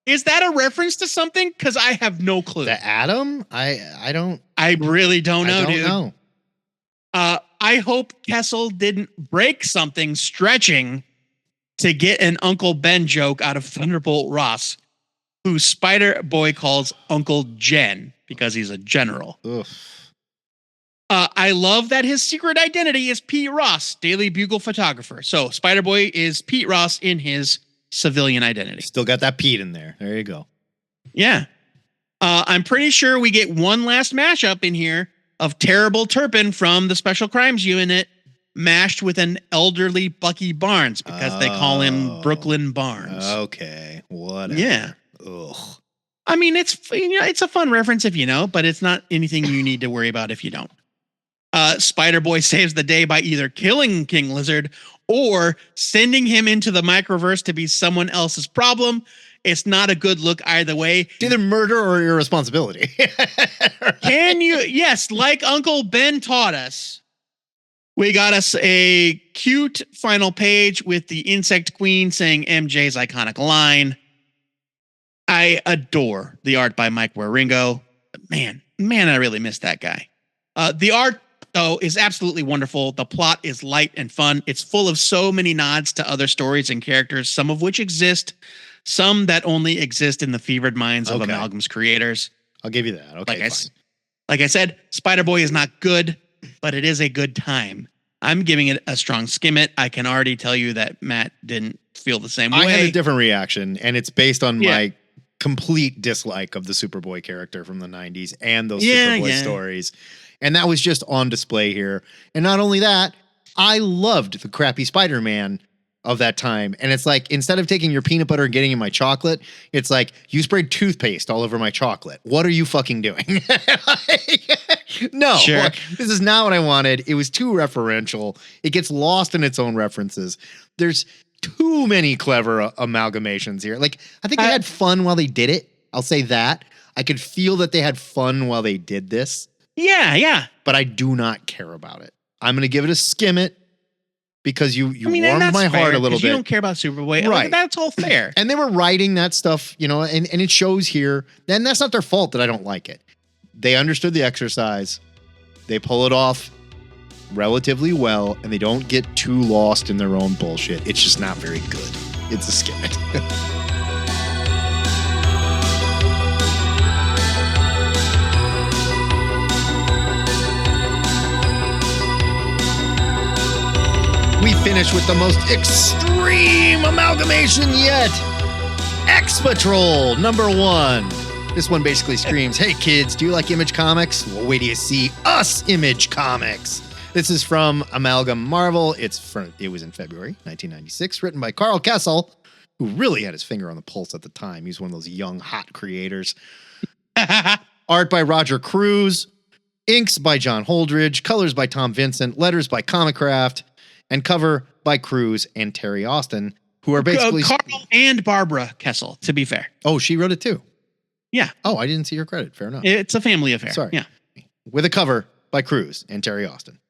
Speaker 3: Is that a reference to something? Because I have no clue.
Speaker 1: The Atom? I don't.
Speaker 3: I really don't know, dude.
Speaker 1: I don't
Speaker 3: know. I hope Kessel didn't break something stretching to get an Uncle Ben joke out of Thunderbolt Ross, who Spider-Boy calls Uncle Jen because he's a general. I love that his secret identity is Pete Ross, Daily Bugle photographer. So Spider-Boy is Pete Ross in his civilian identity.
Speaker 1: Still got that Pete in there. There you go.
Speaker 3: Yeah. I'm pretty sure we get one last mashup in here of Terrible Turpin from the Special Crimes Unit mashed with an elderly Bucky Barnes because they call him Brooklyn Barnes.
Speaker 1: Okay. Whatever.
Speaker 3: Yeah.
Speaker 1: Ugh.
Speaker 3: I mean, it's a fun reference if you know, but it's not anything you need to worry about if you don't. Spider-Boy saves the day by either killing King Lizard or sending him into the microverse to be someone else's problem. It's not a good look either way.
Speaker 1: It's either murder or irresponsibility.
Speaker 3: Can you? Yes, like Uncle Ben taught us. We got us a cute final page with the Insect Queen saying MJ's iconic line. I adore the art by Mike Waringo. Man, I really miss that guy. The art, though, is absolutely wonderful. The plot is light and fun. It's full of so many nods to other stories and characters, some of which exist, some that only exist in the fevered minds of Amalgam's creators.
Speaker 1: I'll give you that. Okay,
Speaker 3: like I said, Spider-Boy is not good, but it is a good time. I'm giving it a strong skim it. I can already tell you that Matt didn't feel the same way.
Speaker 1: I had a different reaction, and it's based on my complete dislike of the Superboy character from the 90s and those Superboy stories. And that was just on display here. And not only that, I loved the crappy Spider-Man of that time. And it's like, instead of taking your peanut butter and getting in my chocolate, it's like, you sprayed toothpaste all over my chocolate. What are you fucking doing? No,
Speaker 3: sure.
Speaker 1: This is not what I wanted. It was too referential. It gets lost in its own references. There's too many clever amalgamations here. Like, I think they had fun while they did it. I'll say that. I could feel that they had fun while they did this.
Speaker 3: Yeah.
Speaker 1: But I do not care about it. I'm going to give it a skim it because you warmed my heart a little bit.
Speaker 3: You don't care about Superboy.
Speaker 1: Right.
Speaker 3: Like, that's all fair.
Speaker 1: And they were writing that stuff, and it shows here. And that's not their fault that I don't like it. They understood the exercise. They pull it off relatively well, and they don't get too lost in their own bullshit. It's just not very good. It's a skim it. We finish with the most extreme amalgamation yet. X-Patrol, #1. This one basically screams, hey kids, do you like Image Comics? Well, wait till you see us Image Comics. This is from Amalgam Marvel. It was in February 1996, written by Carl Kessel, who really had his finger on the pulse at the time. He was one of those young, hot creators. Art by Roger Cruz. Inks by John Holdridge. Colors by Tom Vincent. Letters by Comicraft. And cover by Cruz and Terry Austin, who are basically...
Speaker 3: Carl and Barbara Kessel, to be fair.
Speaker 1: Oh, she wrote it too?
Speaker 3: Yeah.
Speaker 1: Oh, I didn't see her credit. Fair enough.
Speaker 3: It's a family affair.
Speaker 1: Sorry.
Speaker 3: Yeah.
Speaker 1: With a cover by Cruz and Terry Austin.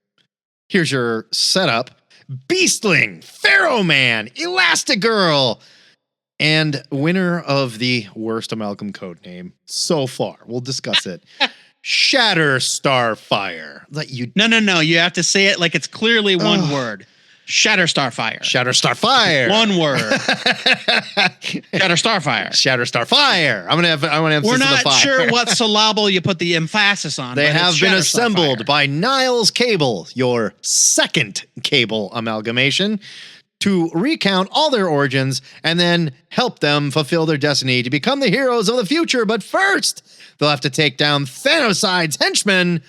Speaker 1: Here's your setup. Beastling, Pharaoh Man, Elastigirl, and winner of the worst Amalgam code name so far. We'll discuss it. Shatter Starfire.
Speaker 3: No. You have to say it like it's clearly one word. Shatter Starfire.
Speaker 1: Shatter Starfire.
Speaker 3: One word. Shatter Starfire.
Speaker 1: Shatter Starfire. I'm gonna have
Speaker 3: We're not sure what syllable you put the emphasis on.
Speaker 1: They have been assembled by Niles Cable, your second Cable amalgamation, to recount all their origins and then help them fulfill their destiny to become the heroes of the future. But first, they'll have to take down Thanoside's henchman,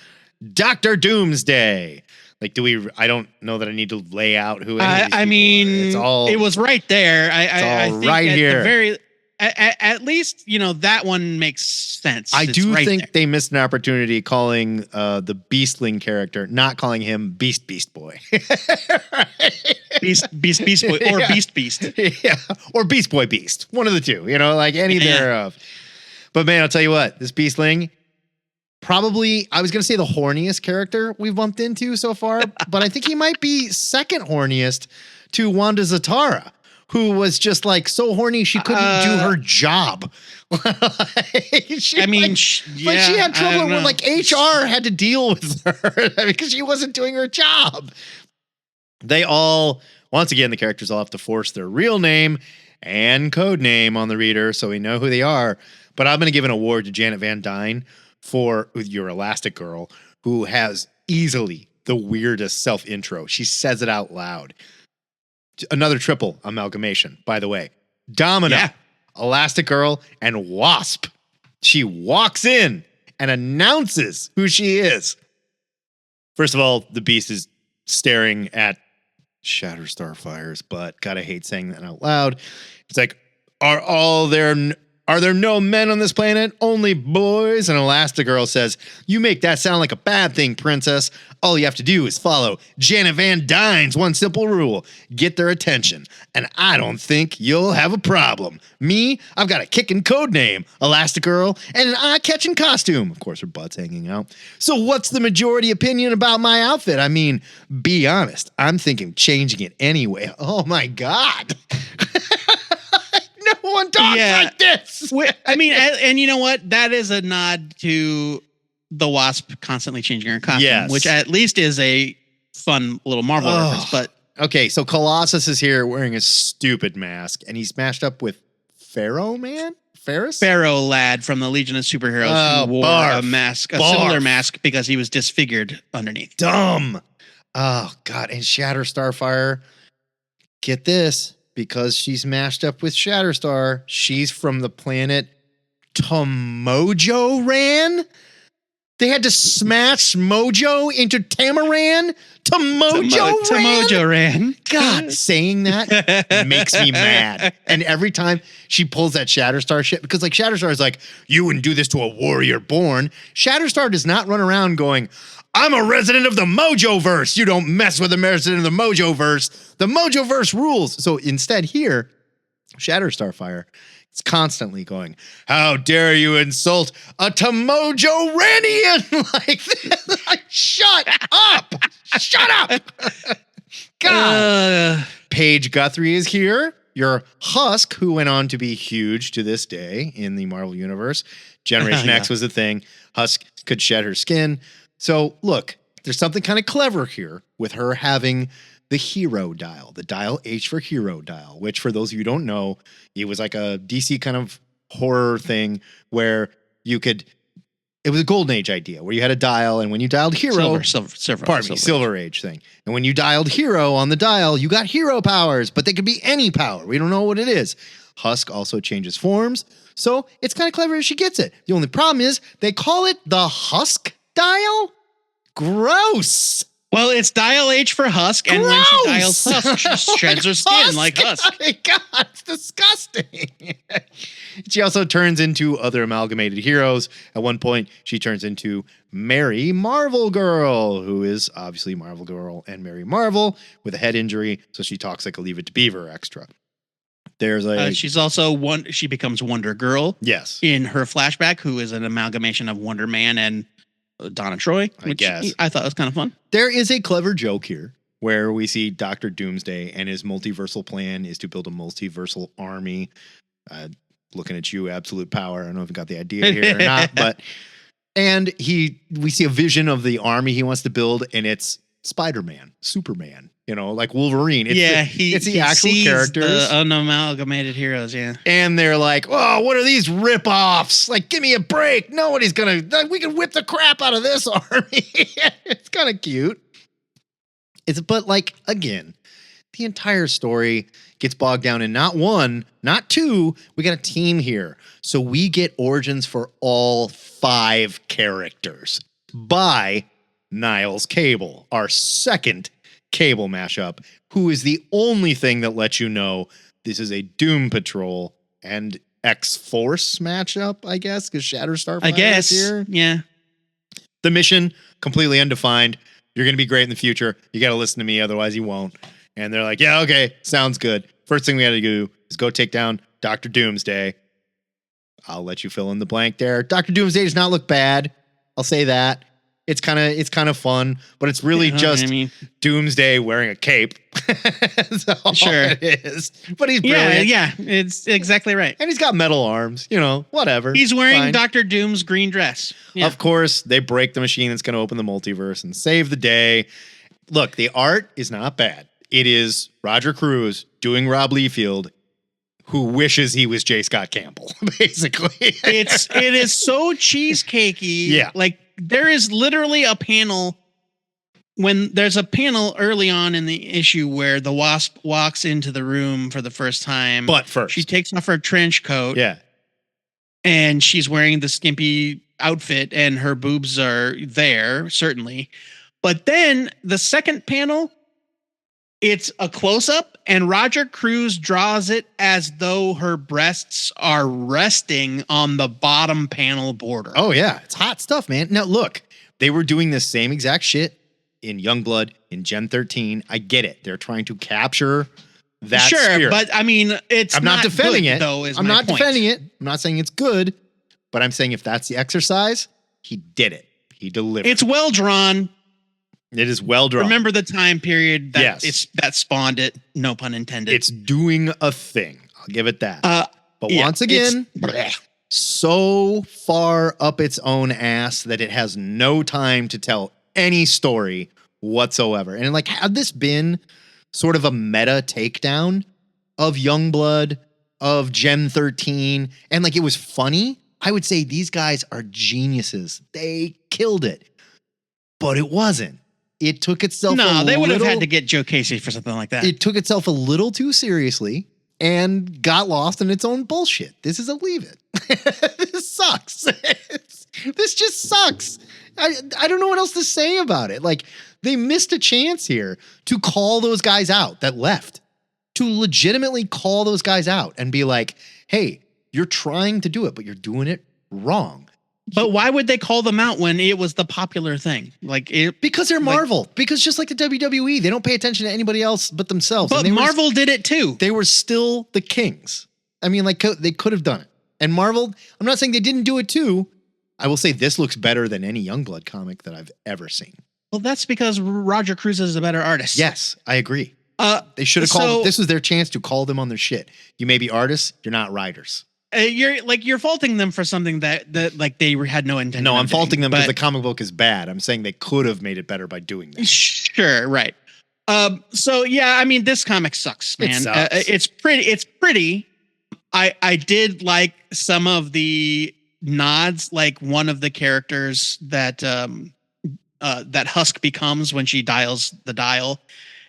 Speaker 1: Dr. Doomsday. Like, I don't know that I need to lay out who any of these people are.
Speaker 3: It was right there. I think
Speaker 1: right
Speaker 3: at
Speaker 1: here.
Speaker 3: At least, that one makes sense.
Speaker 1: I do
Speaker 3: right
Speaker 1: think
Speaker 3: there.
Speaker 1: they missed an opportunity calling the Beastling character, not calling him Beast Boy.
Speaker 3: Beast Boy or
Speaker 1: Yeah.
Speaker 3: Beast.
Speaker 1: Yeah. Or Beast Boy Beast. One of the two, like any thereof. But man, I'll tell you what, this Beastling, probably, I was going to say the horniest character we've bumped into so far, but I think he might be second horniest to Wanda Zatara, who was just like so horny she couldn't do her job. She had trouble when like HR had to deal with her because she wasn't doing her job. They all, once again, the characters all have to force their real name and code name on the reader so we know who they are. But I'm going to give an award to Janet Van Dyne for your Elastigirl, who has easily the weirdest self-intro. She says it out loud. Another triple amalgamation, by the way. Domino, Elastigirl, and Wasp. She walks in and announces who she is. First of all, the Beast is staring at Shatter Starfire's butt. Gotta hate saying that out loud. It's like, are there no men on this planet? Only boys? And Elastigirl says, you make that sound like a bad thing, princess. All you have to do is follow Janet Van Dyne's one simple rule. Get their attention. And I don't think you'll have a problem. Me, I've got a kicking code name, Elastigirl, and an eye-catching costume. Of course, her butt's hanging out. So what's the majority opinion about my outfit? I mean, be honest. I'm thinking changing it anyway. Oh, my God. No one talks like this.
Speaker 3: I mean, and you know what? That is a nod to the Wasp constantly changing her costume, which at least is a fun little Marvel reference. But
Speaker 1: okay, so Colossus is here wearing a stupid mask, and he's mashed up with Pharaoh Lad from the Legion of Superheroes, who wore a mask, a similar mask, because he was disfigured underneath. Dumb. Oh God! And Shatter Starfire. Get this. Because she's mashed up with Shatterstar, she's from the planet to Mojo Ran. They had to smash Mojo into Tamaran to Mojo Ran. God, saying that makes me mad. And every time she pulls that Shatterstar shit, because like Shatterstar is like, you wouldn't do this to a warrior born. Shatterstar does not run around going, I'm a resident of the Mojoverse. You don't mess with a resident of the Mojoverse. The Mojoverse rules. So instead here, Shatterstar it's constantly going, how dare you insult a Tamojo Ranian like this? Like, shut up. Shut up. God. Paige Guthrie is here. Your Husk, who went on to be huge to this day in the Marvel Universe. Generation X was the thing. Husk could shed her skin. So look, there's something kind of clever here with her having the hero dial, the dial H for hero dial, which for those of you who don't know, it was like a DC kind of horror thing where you could, it was a golden age idea where you had a dial and when you dialed hero, silver age thing. And when you dialed hero on the dial, you got hero powers, but they could be any power. We don't know what it is. Husk also changes forms. So it's kind of clever if she gets it. The only problem is they call it the Husk dial. Gross.
Speaker 3: Well, it's dial H for Husk, and when she dials Husk, she shreds her skin like Husk.
Speaker 1: God, it's disgusting. She also turns into other amalgamated heroes. At one point, she turns into Mary Marvel Girl, who is obviously Marvel Girl and Mary Marvel with a head injury, so she talks like a Leave It to Beaver extra. There's a
Speaker 3: she's also she becomes Wonder Girl.
Speaker 1: Yes.
Speaker 3: In her flashback, who is an amalgamation of Wonder Man and Donna Troy, which I thought was kind of fun.
Speaker 1: There is a clever joke here where we see Dr. Doomsday and his multiversal plan is to build a multiversal army. Looking at you, absolute power. I don't know if you got the idea here or not, but we see a vision of the army he wants to build, and it's Spider-Man, Superman, like Wolverine. It's the actual characters.
Speaker 3: The unamalgamated heroes, yeah.
Speaker 1: And they're like, oh, what are these rip-offs? Like, give me a break. We can whip the crap out of this army. It's kind of cute. But like, again, the entire story gets bogged down in not one, not two. We got a team here. So we get origins for all 5 characters by Niles Cable, our second Cable mashup, who is the only thing that lets you know this is a Doom Patrol and X-Force matchup, I guess, because Shatterstar is here.
Speaker 3: Yeah.
Speaker 1: The mission, completely undefined. You're going to be great in the future. You got to listen to me, otherwise you won't. And they're like, yeah, okay, sounds good. First thing we got to do is go take down Dr. Doomsday. I'll let you fill in the blank there. Dr. Doomsday does not look bad. I'll say that. It's kind of fun, but it's really just Doomsday wearing a cape. That's all it is. But he's brilliant.
Speaker 3: Yeah, it's exactly right.
Speaker 1: And he's got metal arms, whatever.
Speaker 3: He's wearing Dr. Doom's green dress. Yeah.
Speaker 1: Of course, they break the machine that's going to open the multiverse and save the day. Look, the art is not bad. It is Roger Cruz doing Rob Liefeld, who wishes he was J. Scott Campbell, basically.
Speaker 3: It is so cheesecakey.
Speaker 1: Yeah.
Speaker 3: Like, there is literally a panel there's a panel early on in the issue where the Wasp walks into the room for the first time.
Speaker 1: But first,
Speaker 3: she takes off her trench coat.
Speaker 1: Yeah.
Speaker 3: And she's wearing the skimpy outfit and her boobs are there, certainly. But then the second panel, it's a close-up and Roger Cruz draws it as though her breasts are resting on the bottom panel border.
Speaker 1: Oh, yeah. It's hot stuff, man. Now, look, they were doing the same exact shit in Youngblood, in Gen 13. I get it. They're trying to capture that spirit.
Speaker 3: But I mean, I'm not defending it, though,
Speaker 1: I'm not defending it. I'm not saying it's good, but I'm saying if that's the exercise, he did it. He delivered.
Speaker 3: It's well drawn.
Speaker 1: It is well drawn.
Speaker 3: Remember the time period that that spawned it. No pun intended.
Speaker 1: It's doing a thing. I'll give it that. But once again, so far up its own ass that it has no time to tell any story whatsoever. And like, had this been sort of a meta takedown of Youngblood, of Gen 13, and like it was funny, I would say these guys are geniuses. They killed it. But it wasn't. It took itself
Speaker 3: they would have had to get Joe Casey for something like that.
Speaker 1: It took itself a little too seriously, and got lost in its own bullshit. This is a leave it. This sucks. This just sucks. I don't know what else to say about it. Like, they missed a chance here to call those guys out that left, to legitimately call those guys out and be like, hey, you're trying to do it, but you're doing it wrong.
Speaker 3: But why would they call them out when it was the popular thing?
Speaker 1: Because they're Marvel. Because just like the WWE, they don't pay attention to anybody else but themselves.
Speaker 3: But Marvel did it too.
Speaker 1: They were still the kings. I mean, like, they could have done it. And Marvel, I'm not saying they didn't do it too. I will say this looks better than any Youngblood comic that I've ever seen.
Speaker 3: Well, that's because Roger Cruz is a better artist.
Speaker 1: Yes, I agree. They should have called. This was their chance to call them on their shit. You may be artists, you're not writers.
Speaker 3: You're faulting them for something that like they had no intention.
Speaker 1: No, I'm faulting them because the comic book is bad. I'm saying they could have made it better by doing that.
Speaker 3: Sure, right. So yeah, I mean, this comic sucks, man.
Speaker 1: It sucks.
Speaker 3: It's pretty. I did like some of the nods, like one of the characters that that Husk becomes when she dials the dial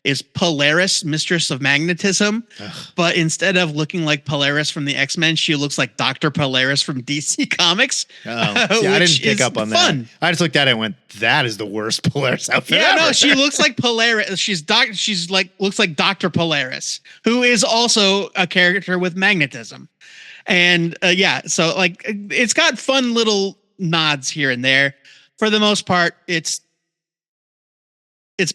Speaker 3: is Polaris, Mistress of Magnetism. Ugh. But instead of looking like Polaris from the X-Men, she looks like Dr. Polaris from DC Comics.
Speaker 1: See, I didn't pick up on that. I just looked at it and went, that is the worst Polaris outfit ever.
Speaker 3: No, she looks like Polaris. She's looks like Dr. Polaris, who is also a character with magnetism. And so like it's got fun little nods here and there. For the most part, it's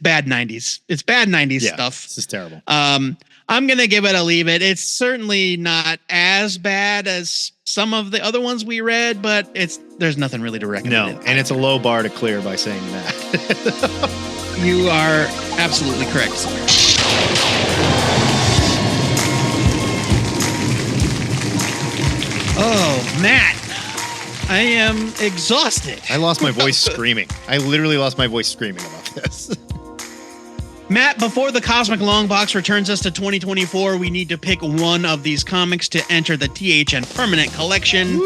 Speaker 3: bad 90s. It's bad 90s stuff.
Speaker 1: This is terrible.
Speaker 3: I'm going to give it a leave it. It's certainly not as bad as some of the other ones we read, but there's nothing really to recommend.
Speaker 1: No, and it's a low bar to clear by saying that.
Speaker 3: You are absolutely correct, sir. Oh, Matt. I am exhausted.
Speaker 1: I lost my voice screaming. I literally lost my voice screaming about this.
Speaker 3: Matt, before the Cosmic Longbox returns us to 2024, we need to pick one of these comics to enter the THN Permanent Collection.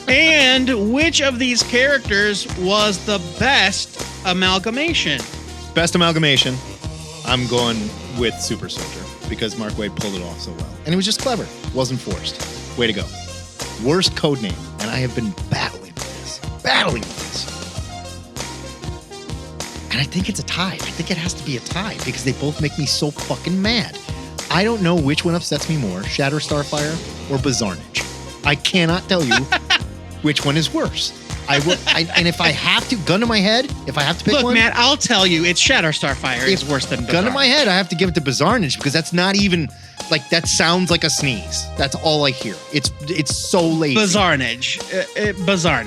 Speaker 3: And which of these characters was the best amalgamation?
Speaker 1: Best amalgamation, I'm going with Super Soldier because Mark Waid pulled it off so well. And it was just clever. It wasn't forced. Way to go. Worst code name, and I have been battling with this. And I think it's a tie. I think it has to be a tie because they both make me so fucking mad. I don't know which one upsets me more, Shatter Starfire or Bizarnage. I cannot tell you which one is worse. And if I have to, gun to my head, if I have to pick one.
Speaker 3: Look, Matt, I'll tell you, it's Shatter Starfire is worse than Bizarnage.
Speaker 1: Gun to my head, I have to give it to Bizarnage because that's not even, like, that sounds like a sneeze. That's all I hear. It's so lazy.
Speaker 3: Bizarnage.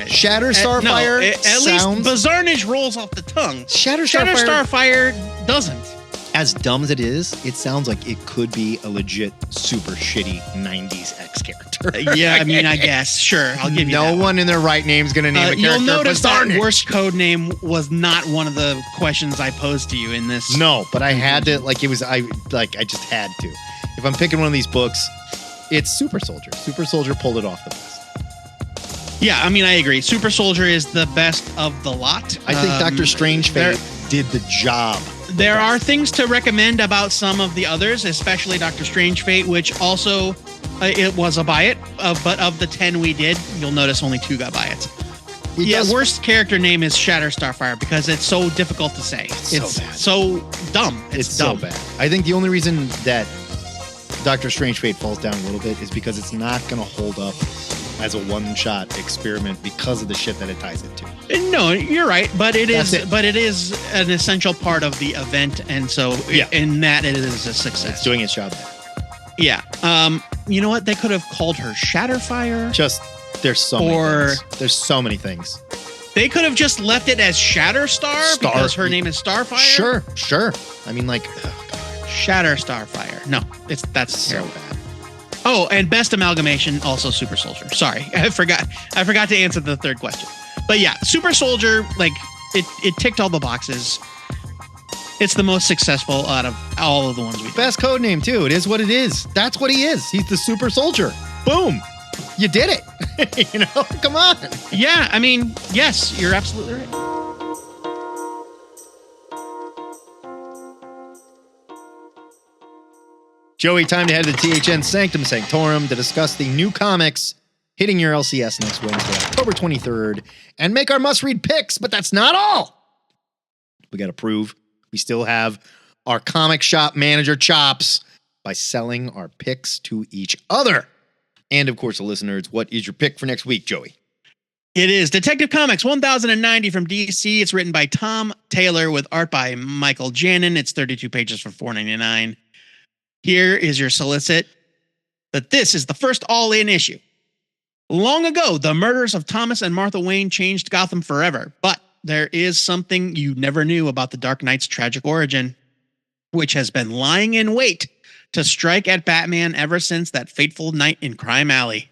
Speaker 1: Shatter Starfire
Speaker 3: at least Bizarnage rolls off the tongue.
Speaker 1: Shatter Starfire
Speaker 3: doesn't.
Speaker 1: As dumb as it is, it sounds like it could be a legit super shitty 90s X character.
Speaker 3: Yeah, I mean, I guess. Sure, I'll give you that.
Speaker 1: No one in their right name is going to name a character.
Speaker 3: You'll notice
Speaker 1: Bizarnage.
Speaker 3: that worst code name was not one of the questions I posed to you in this.
Speaker 1: No, but I had to, I just had to. If I'm picking one of these books, it's Super Soldier. Super Soldier pulled it off the best.
Speaker 3: Yeah, I mean, I agree. Super Soldier is the best of the lot.
Speaker 1: I think Dr. Strangefate did the job.
Speaker 3: There are things to recommend about some of the others, especially Dr. Strangefate, which also it was a buy it. But of the 10 we did, you'll notice only 2 got buy it. Worst character name is Shatter Starfire because it's so difficult to say. It's so dumb. It's dumb.
Speaker 1: So bad. I think the only reason that Dr. Strangefate falls down a little bit is because it's not going to hold up as a one-shot experiment because of the shit that it ties into.
Speaker 3: No, you're right, but it is an essential part of the event, and so in that it is a success.
Speaker 1: It's doing its job.
Speaker 3: Yeah. You know what? They could have called her Shatterfire.
Speaker 1: There's so many things. There's so many things.
Speaker 3: They could have just left it as Shatterstar because her name is Starfire.
Speaker 1: Sure. I mean, like,
Speaker 3: Shatter Starfire. No, that's
Speaker 1: so
Speaker 3: terrible.
Speaker 1: bad.
Speaker 3: Oh, and best amalgamation, also Super Soldier. Sorry, I forgot to answer the third question. But yeah, Super Soldier, like it ticked all the boxes. It's the most successful out of all of the ones we did.
Speaker 1: Best code name too. It is what it is. That's what he is. He's the Super Soldier. Boom. You did it. Come on.
Speaker 3: Yeah, I mean, yes, you're absolutely right.
Speaker 1: Joey, time to head to the THN Sanctum Sanctorum to discuss the new comics hitting your LCS next Wednesday, October 23rd, and make our must-read picks, but that's not all. We got to prove we still have our comic shop manager chops by selling our picks to each other. And, of course, the listeners, what is your pick for next week, Joey?
Speaker 3: It is Detective Comics 1090 from DC. It's written by Tom Taylor with art by Michael Janin. It's 32 pages for $4.99. Here is your solicit that this is the first all-in issue. Long ago, the murders of Thomas and Martha Wayne changed Gotham forever, but there is something you never knew about the Dark Knight's tragic origin, which has been lying in wait to strike at Batman ever since that fateful night in Crime Alley.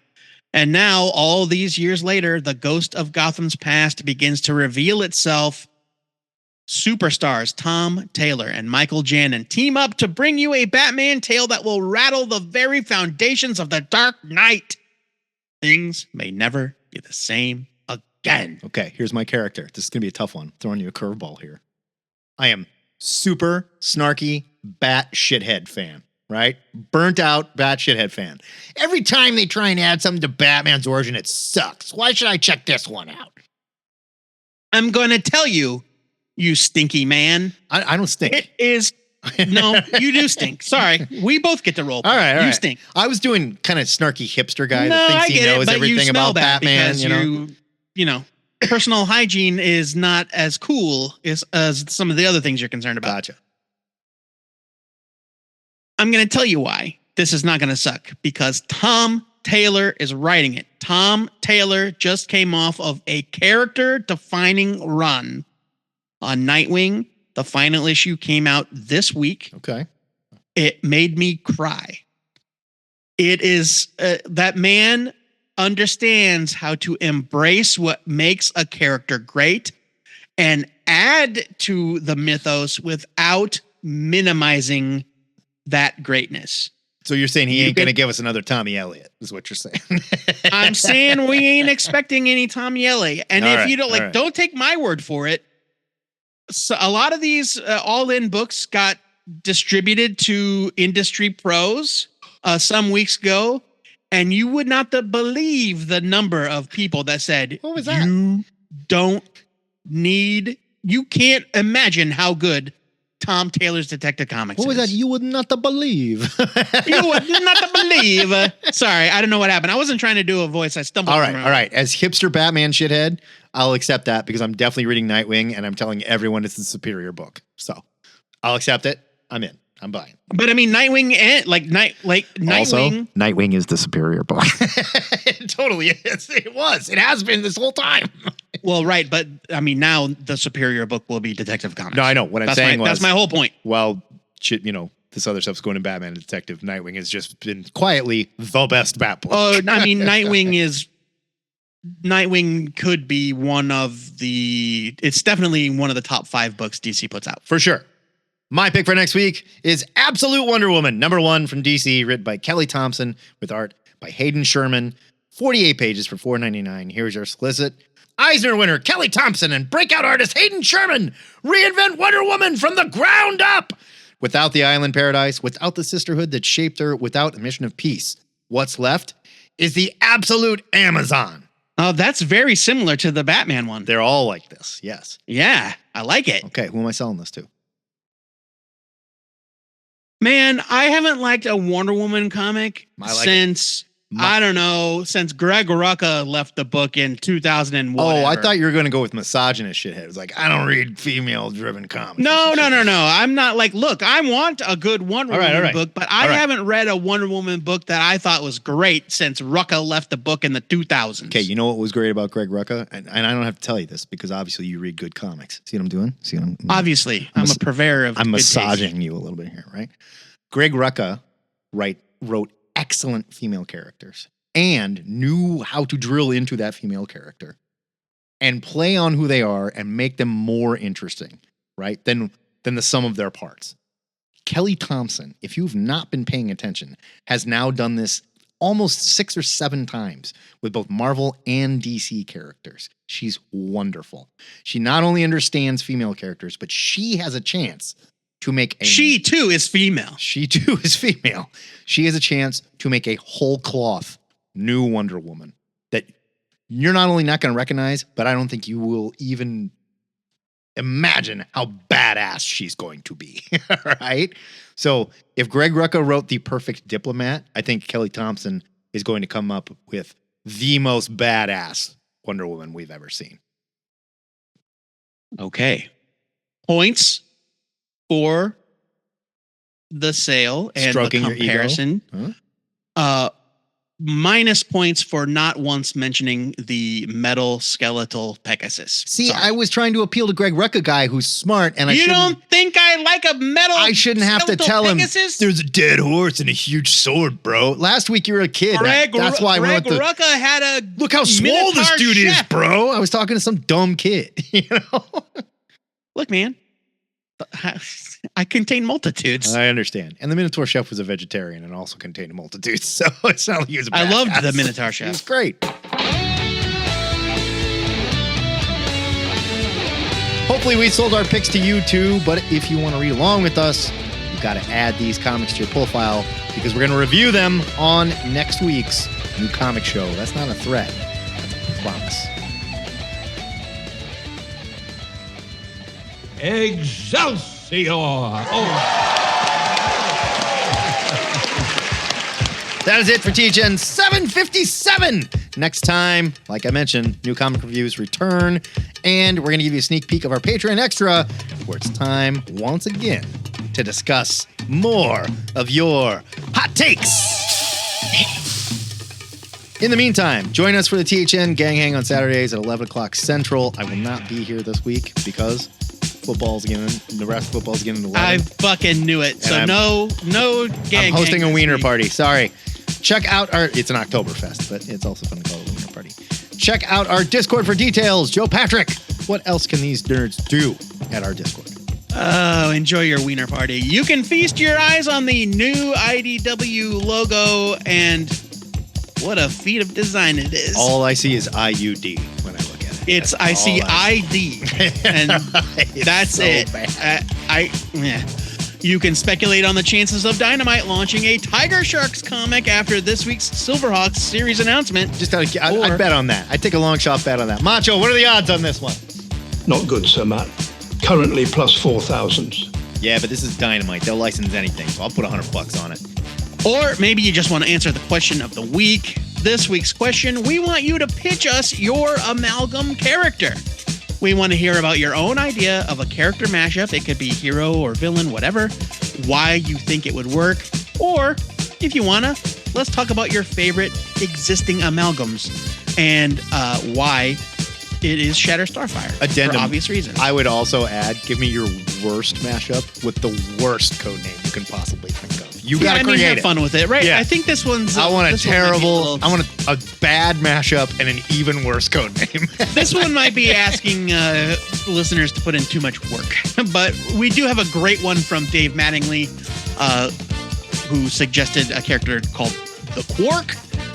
Speaker 3: And now, all these years later, the ghost of Gotham's past begins to reveal itself. Superstars Tom Taylor and Michael Janin team up to bring you a Batman tale that will rattle the very foundations of the Dark Knight. Things may never be the same again.
Speaker 1: Okay, here's my character. This is going to be a tough one. Throwing you a curveball here. I am super snarky bat shithead fan, right? Burnt out bat shithead fan. Every time they try and add something to Batman's origin, it sucks. Why should I check this one out?
Speaker 3: I'm going to tell you, you stinky man.
Speaker 1: I don't stink.
Speaker 3: It is... No, you do stink. Sorry. We both get to roll.
Speaker 1: All right,
Speaker 3: You stink.
Speaker 1: I was doing kind of snarky hipster guy that thinks he knows everything about Batman.
Speaker 3: You know, personal hygiene is not as cool as some of the other things you're concerned about.
Speaker 1: Gotcha.
Speaker 3: I'm going to tell you why this is not going to suck, because Tom Taylor is writing it. Tom Taylor just came off of a character-defining run on Nightwing. The final issue came out this week.
Speaker 1: Okay.
Speaker 3: It made me cry. It is that man understands how to embrace what makes a character great and add to the mythos without minimizing that greatness.
Speaker 1: So you're saying he ain't going to give us another Tommy Elliott, is what you're saying.
Speaker 3: I'm saying we ain't expecting any Tommy Elliott. And if you don't don't take my word for it. So a lot of these all-in books got distributed to industry pros some weeks ago, and you would not believe the number of people that said,
Speaker 1: "What was that?
Speaker 3: You can't imagine how good Tom Taylor's Detective Comics is."
Speaker 1: What was that? You would not believe.
Speaker 3: You would not believe. Sorry, I don't know what happened. I wasn't trying to do a voice. I stumbled.
Speaker 1: All right. As hipster Batman shithead, I'll accept that because I'm definitely reading Nightwing and I'm telling everyone it's the superior book. So I'll accept it. I'm in. I'm buying.
Speaker 3: But I mean, Nightwing and Nightwing.
Speaker 1: Also, Nightwing is the superior book. It totally is. It was. It has been this whole time.
Speaker 3: Well, right, but I mean, now the superior book will be Detective Comics.
Speaker 1: No, I know. What I'm saying was
Speaker 3: that's my whole point.
Speaker 1: Well, shit, this other stuff's going to Batman and Detective. Nightwing has just been quietly the best Bat book.
Speaker 3: Oh, I mean, Nightwing could be it's definitely one of the top 5 books DC puts out.
Speaker 1: For sure. My pick for next week is Absolute Wonder Woman, #1 from DC, written by Kelly Thompson with art by Hayden Sherman. 48 pages for $4.99. Here's your solicit. Eisner winner Kelly Thompson and breakout artist Hayden Sherman reinvent Wonder Woman from the ground up. Without the island paradise, without the sisterhood that shaped her, without a mission of peace, what's left is the absolute Amazon.
Speaker 3: Oh, that's very similar to the Batman one.
Speaker 1: They're all like this, yes.
Speaker 3: Yeah, I like it.
Speaker 1: Okay, who am I selling this to?
Speaker 3: Man, I haven't liked a Wonder Woman comic since Greg Rucka left the book in 2001.
Speaker 1: Oh, I thought you were going to go with misogynist shithead. It was like, I don't read female-driven comics.
Speaker 3: No. I'm not like, look, I want a good Wonder Woman book, but I haven't read a Wonder Woman book that I thought was great since Rucka left the book in the 2000s.
Speaker 1: Okay, you know what was great about Greg Rucka? And I don't have to tell you this because obviously you read good comics. See what I'm doing?
Speaker 3: Obviously, I'm a purveyor of
Speaker 1: I'm massaging you a little bit here, right? Greg Rucka wrote excellent female characters and knew how to drill into that female character and play on who they are and make them more interesting, right? Than the sum of their parts. Kelly Thompson, if you've not been paying attention, has now done this almost 6 or 7 times with both Marvel and DC characters. She's wonderful. She not only understands female characters, but she has a chance to make a...
Speaker 3: She, too, is female.
Speaker 1: She, too, is female. She has a chance to make a whole cloth new Wonder Woman that you're not only not going to recognize, but I don't think you will even imagine how badass she's going to be. Right? So if Greg Rucka wrote The Perfect Diplomat, I think Kelly Thompson is going to come up with the most badass Wonder Woman we've ever seen.
Speaker 3: Okay. Points for the sale and
Speaker 1: Stroking
Speaker 3: the comparison.
Speaker 1: Your ego? Huh?
Speaker 3: Minus points for not once mentioning the metal skeletal Pegasus.
Speaker 1: See,
Speaker 3: Sorry.
Speaker 1: I was trying to appeal to Greg Rucka guy who's smart, and
Speaker 3: you don't think I like a metal?
Speaker 1: I shouldn't have to tell
Speaker 3: Pegasus?
Speaker 1: him there's a dead horse and a huge sword, bro. Last week you were a kid. That's why I went with
Speaker 3: Greg Rucka had a
Speaker 1: look how swole this dude is,
Speaker 3: chef.
Speaker 1: bro. I was talking to some dumb kid. You know.
Speaker 3: Look, man. I contain multitudes.
Speaker 1: I understand. And the Minotaur Chef was a vegetarian and also contained multitudes. So it's not like he was a
Speaker 3: I
Speaker 1: badass.
Speaker 3: loved the Minotaur Chef.
Speaker 1: He was great. Hopefully we sold our picks to you too, but if you want to read along with us, you've got to add these comics to your profile because we're going to review them on next week's new comic show. That's not a threat. That's a promise.
Speaker 2: Excelsior! Oh.
Speaker 1: That is it for THN 757. Next time, like I mentioned, new comic reviews return, and we're going to give you a sneak peek of our Patreon Extra, where it's time once again to discuss more of your hot takes. In the meantime, join us for the THN Gang Hang on Saturdays at 11 o'clock Central. I will not be here this week because football's again, Nebraska football's again in 11.
Speaker 3: I fucking knew it. So no gang.
Speaker 1: I'm hosting
Speaker 3: hang
Speaker 1: a wiener
Speaker 3: week.
Speaker 1: party. Sorry. Check out our, it's an Oktoberfest, but it's also fun to call it a wiener party. Check out our Discord for details. Joe Patrick, what else can these nerds do at our Discord?
Speaker 3: Oh, enjoy your wiener party. You can feast your eyes on the new IDW logo, and what a feat of design it is.
Speaker 1: All I see is IUD when I look at it.
Speaker 3: I see ID, and that's
Speaker 1: so
Speaker 3: it.
Speaker 1: bad.
Speaker 3: You can speculate on the chances of Dynamite launching a Tiger Sharks comic after this week's Silverhawks series announcement.
Speaker 1: Just I bet on that. I take a long shot bet on that. Macho, what are the odds on this one?
Speaker 2: Not good, Sir Matt. Currently plus 4,000.
Speaker 1: Yeah, but this is Dynamite. They'll license anything, so I'll put $100 on it.
Speaker 3: Or maybe you just want to answer the question of the week. This week's question, we want you to pitch us your amalgam character. We want to hear about your own idea of a character mashup. It could be hero or villain, whatever. Why you think it would work. Or, if you want to, let's talk about your favorite existing amalgams and why it is Shatter Starfire.
Speaker 1: Addendum.
Speaker 3: For obvious reasons.
Speaker 1: I would also add, give me your worst mashup with the worst codename you can possibly think of. You got to create
Speaker 3: have
Speaker 1: it.
Speaker 3: fun with it, right?
Speaker 1: Yeah.
Speaker 3: I think this one's...
Speaker 1: I want a
Speaker 3: this one might be
Speaker 1: terrible, I want a bad mashup and an even worse codename.
Speaker 3: This one might be asking listeners to put in too much work, but we do have a great one from Dave Mattingly, who suggested a character called the Quark,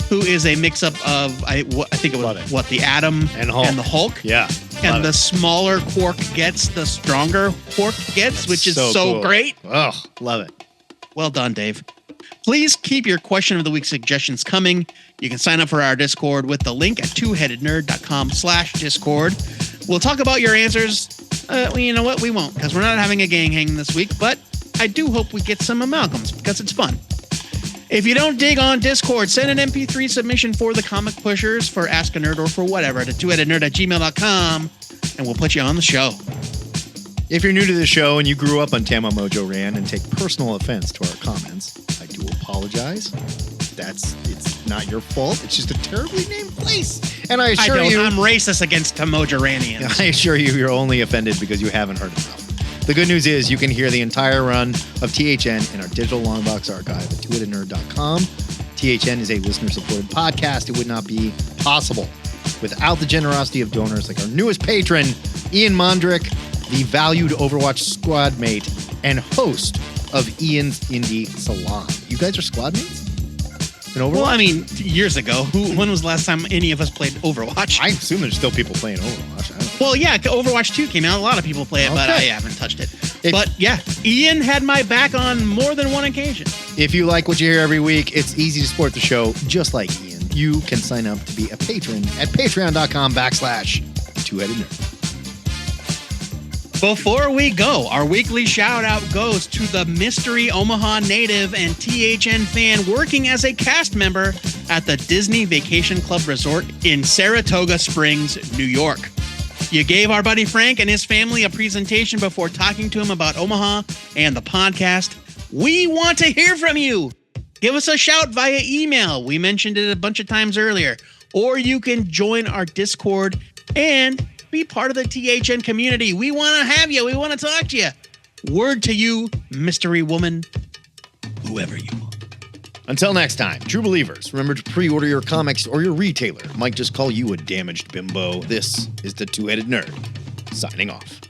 Speaker 3: who is a mix-up of, I think it was, the Atom and the Hulk.
Speaker 1: Yeah.
Speaker 3: And the smaller Quark gets, the stronger Quark gets, which is so
Speaker 1: cool.
Speaker 3: great.
Speaker 1: Oh, love it.
Speaker 3: Well done, Dave. Please keep your question of the week suggestions coming. You can sign up for our Discord with the link at twoheadednerd.com/Discord. We'll talk about your answers. You know what? We won't, because we're not having a gang hang this week, but I do hope we get some amalgams because it's fun. If you don't dig on Discord, send an MP3 submission for the Comic Pushers, for Ask a Nerd, or for whatever to twoheadednerd@gmail.com, and we'll put you on the show.
Speaker 1: If you're new to the show and you grew up on Tama Mojo Ran and take personal offense to our comments, I do apologize. It's not your fault. It's just a terribly named place. And I assure you...
Speaker 3: I'm racist against Tamojoranians.
Speaker 1: I assure you, you're only offended because you haven't heard enough. The good news is you can hear the entire run of THN in our digital longbox archive at twoheadednerd.com. THN is a listener-supported podcast. It would not be possible without the generosity of donors like our newest patron, Ian Mondrick, the valued Overwatch squad mate and host of Ian's Indie Salon. You guys are squad mates in Overwatch?
Speaker 3: Well, I mean, years ago. When was the last time any of us played Overwatch?
Speaker 1: I assume there's still people playing Overwatch.
Speaker 3: Well, yeah, Overwatch 2 came out. A lot of people play it, but I haven't touched it. But yeah, Ian had my back on more than one occasion.
Speaker 1: If you like what you hear every week, it's easy to support the show just like Ian. You can sign up to be a patron at patreon.com/2headednerd.
Speaker 3: Before we go, our weekly shout out goes to the mystery Omaha native and THN fan working as a cast member at the Disney Vacation Club Resort in Saratoga Springs, New York. You gave our buddy Frank and his family a presentation before talking to him about Omaha and the podcast. We want to hear from you. Give us a shout via email. We mentioned it a bunch of times earlier. Or you can join our Discord and be part of the THN community. We want to have you. We want to talk to you. Word to you, mystery woman, whoever you are.
Speaker 1: Until next time, true believers, remember to pre-order your comics or your retailer might just call you a damaged bimbo. This is the Two-Headed Nerd, signing off.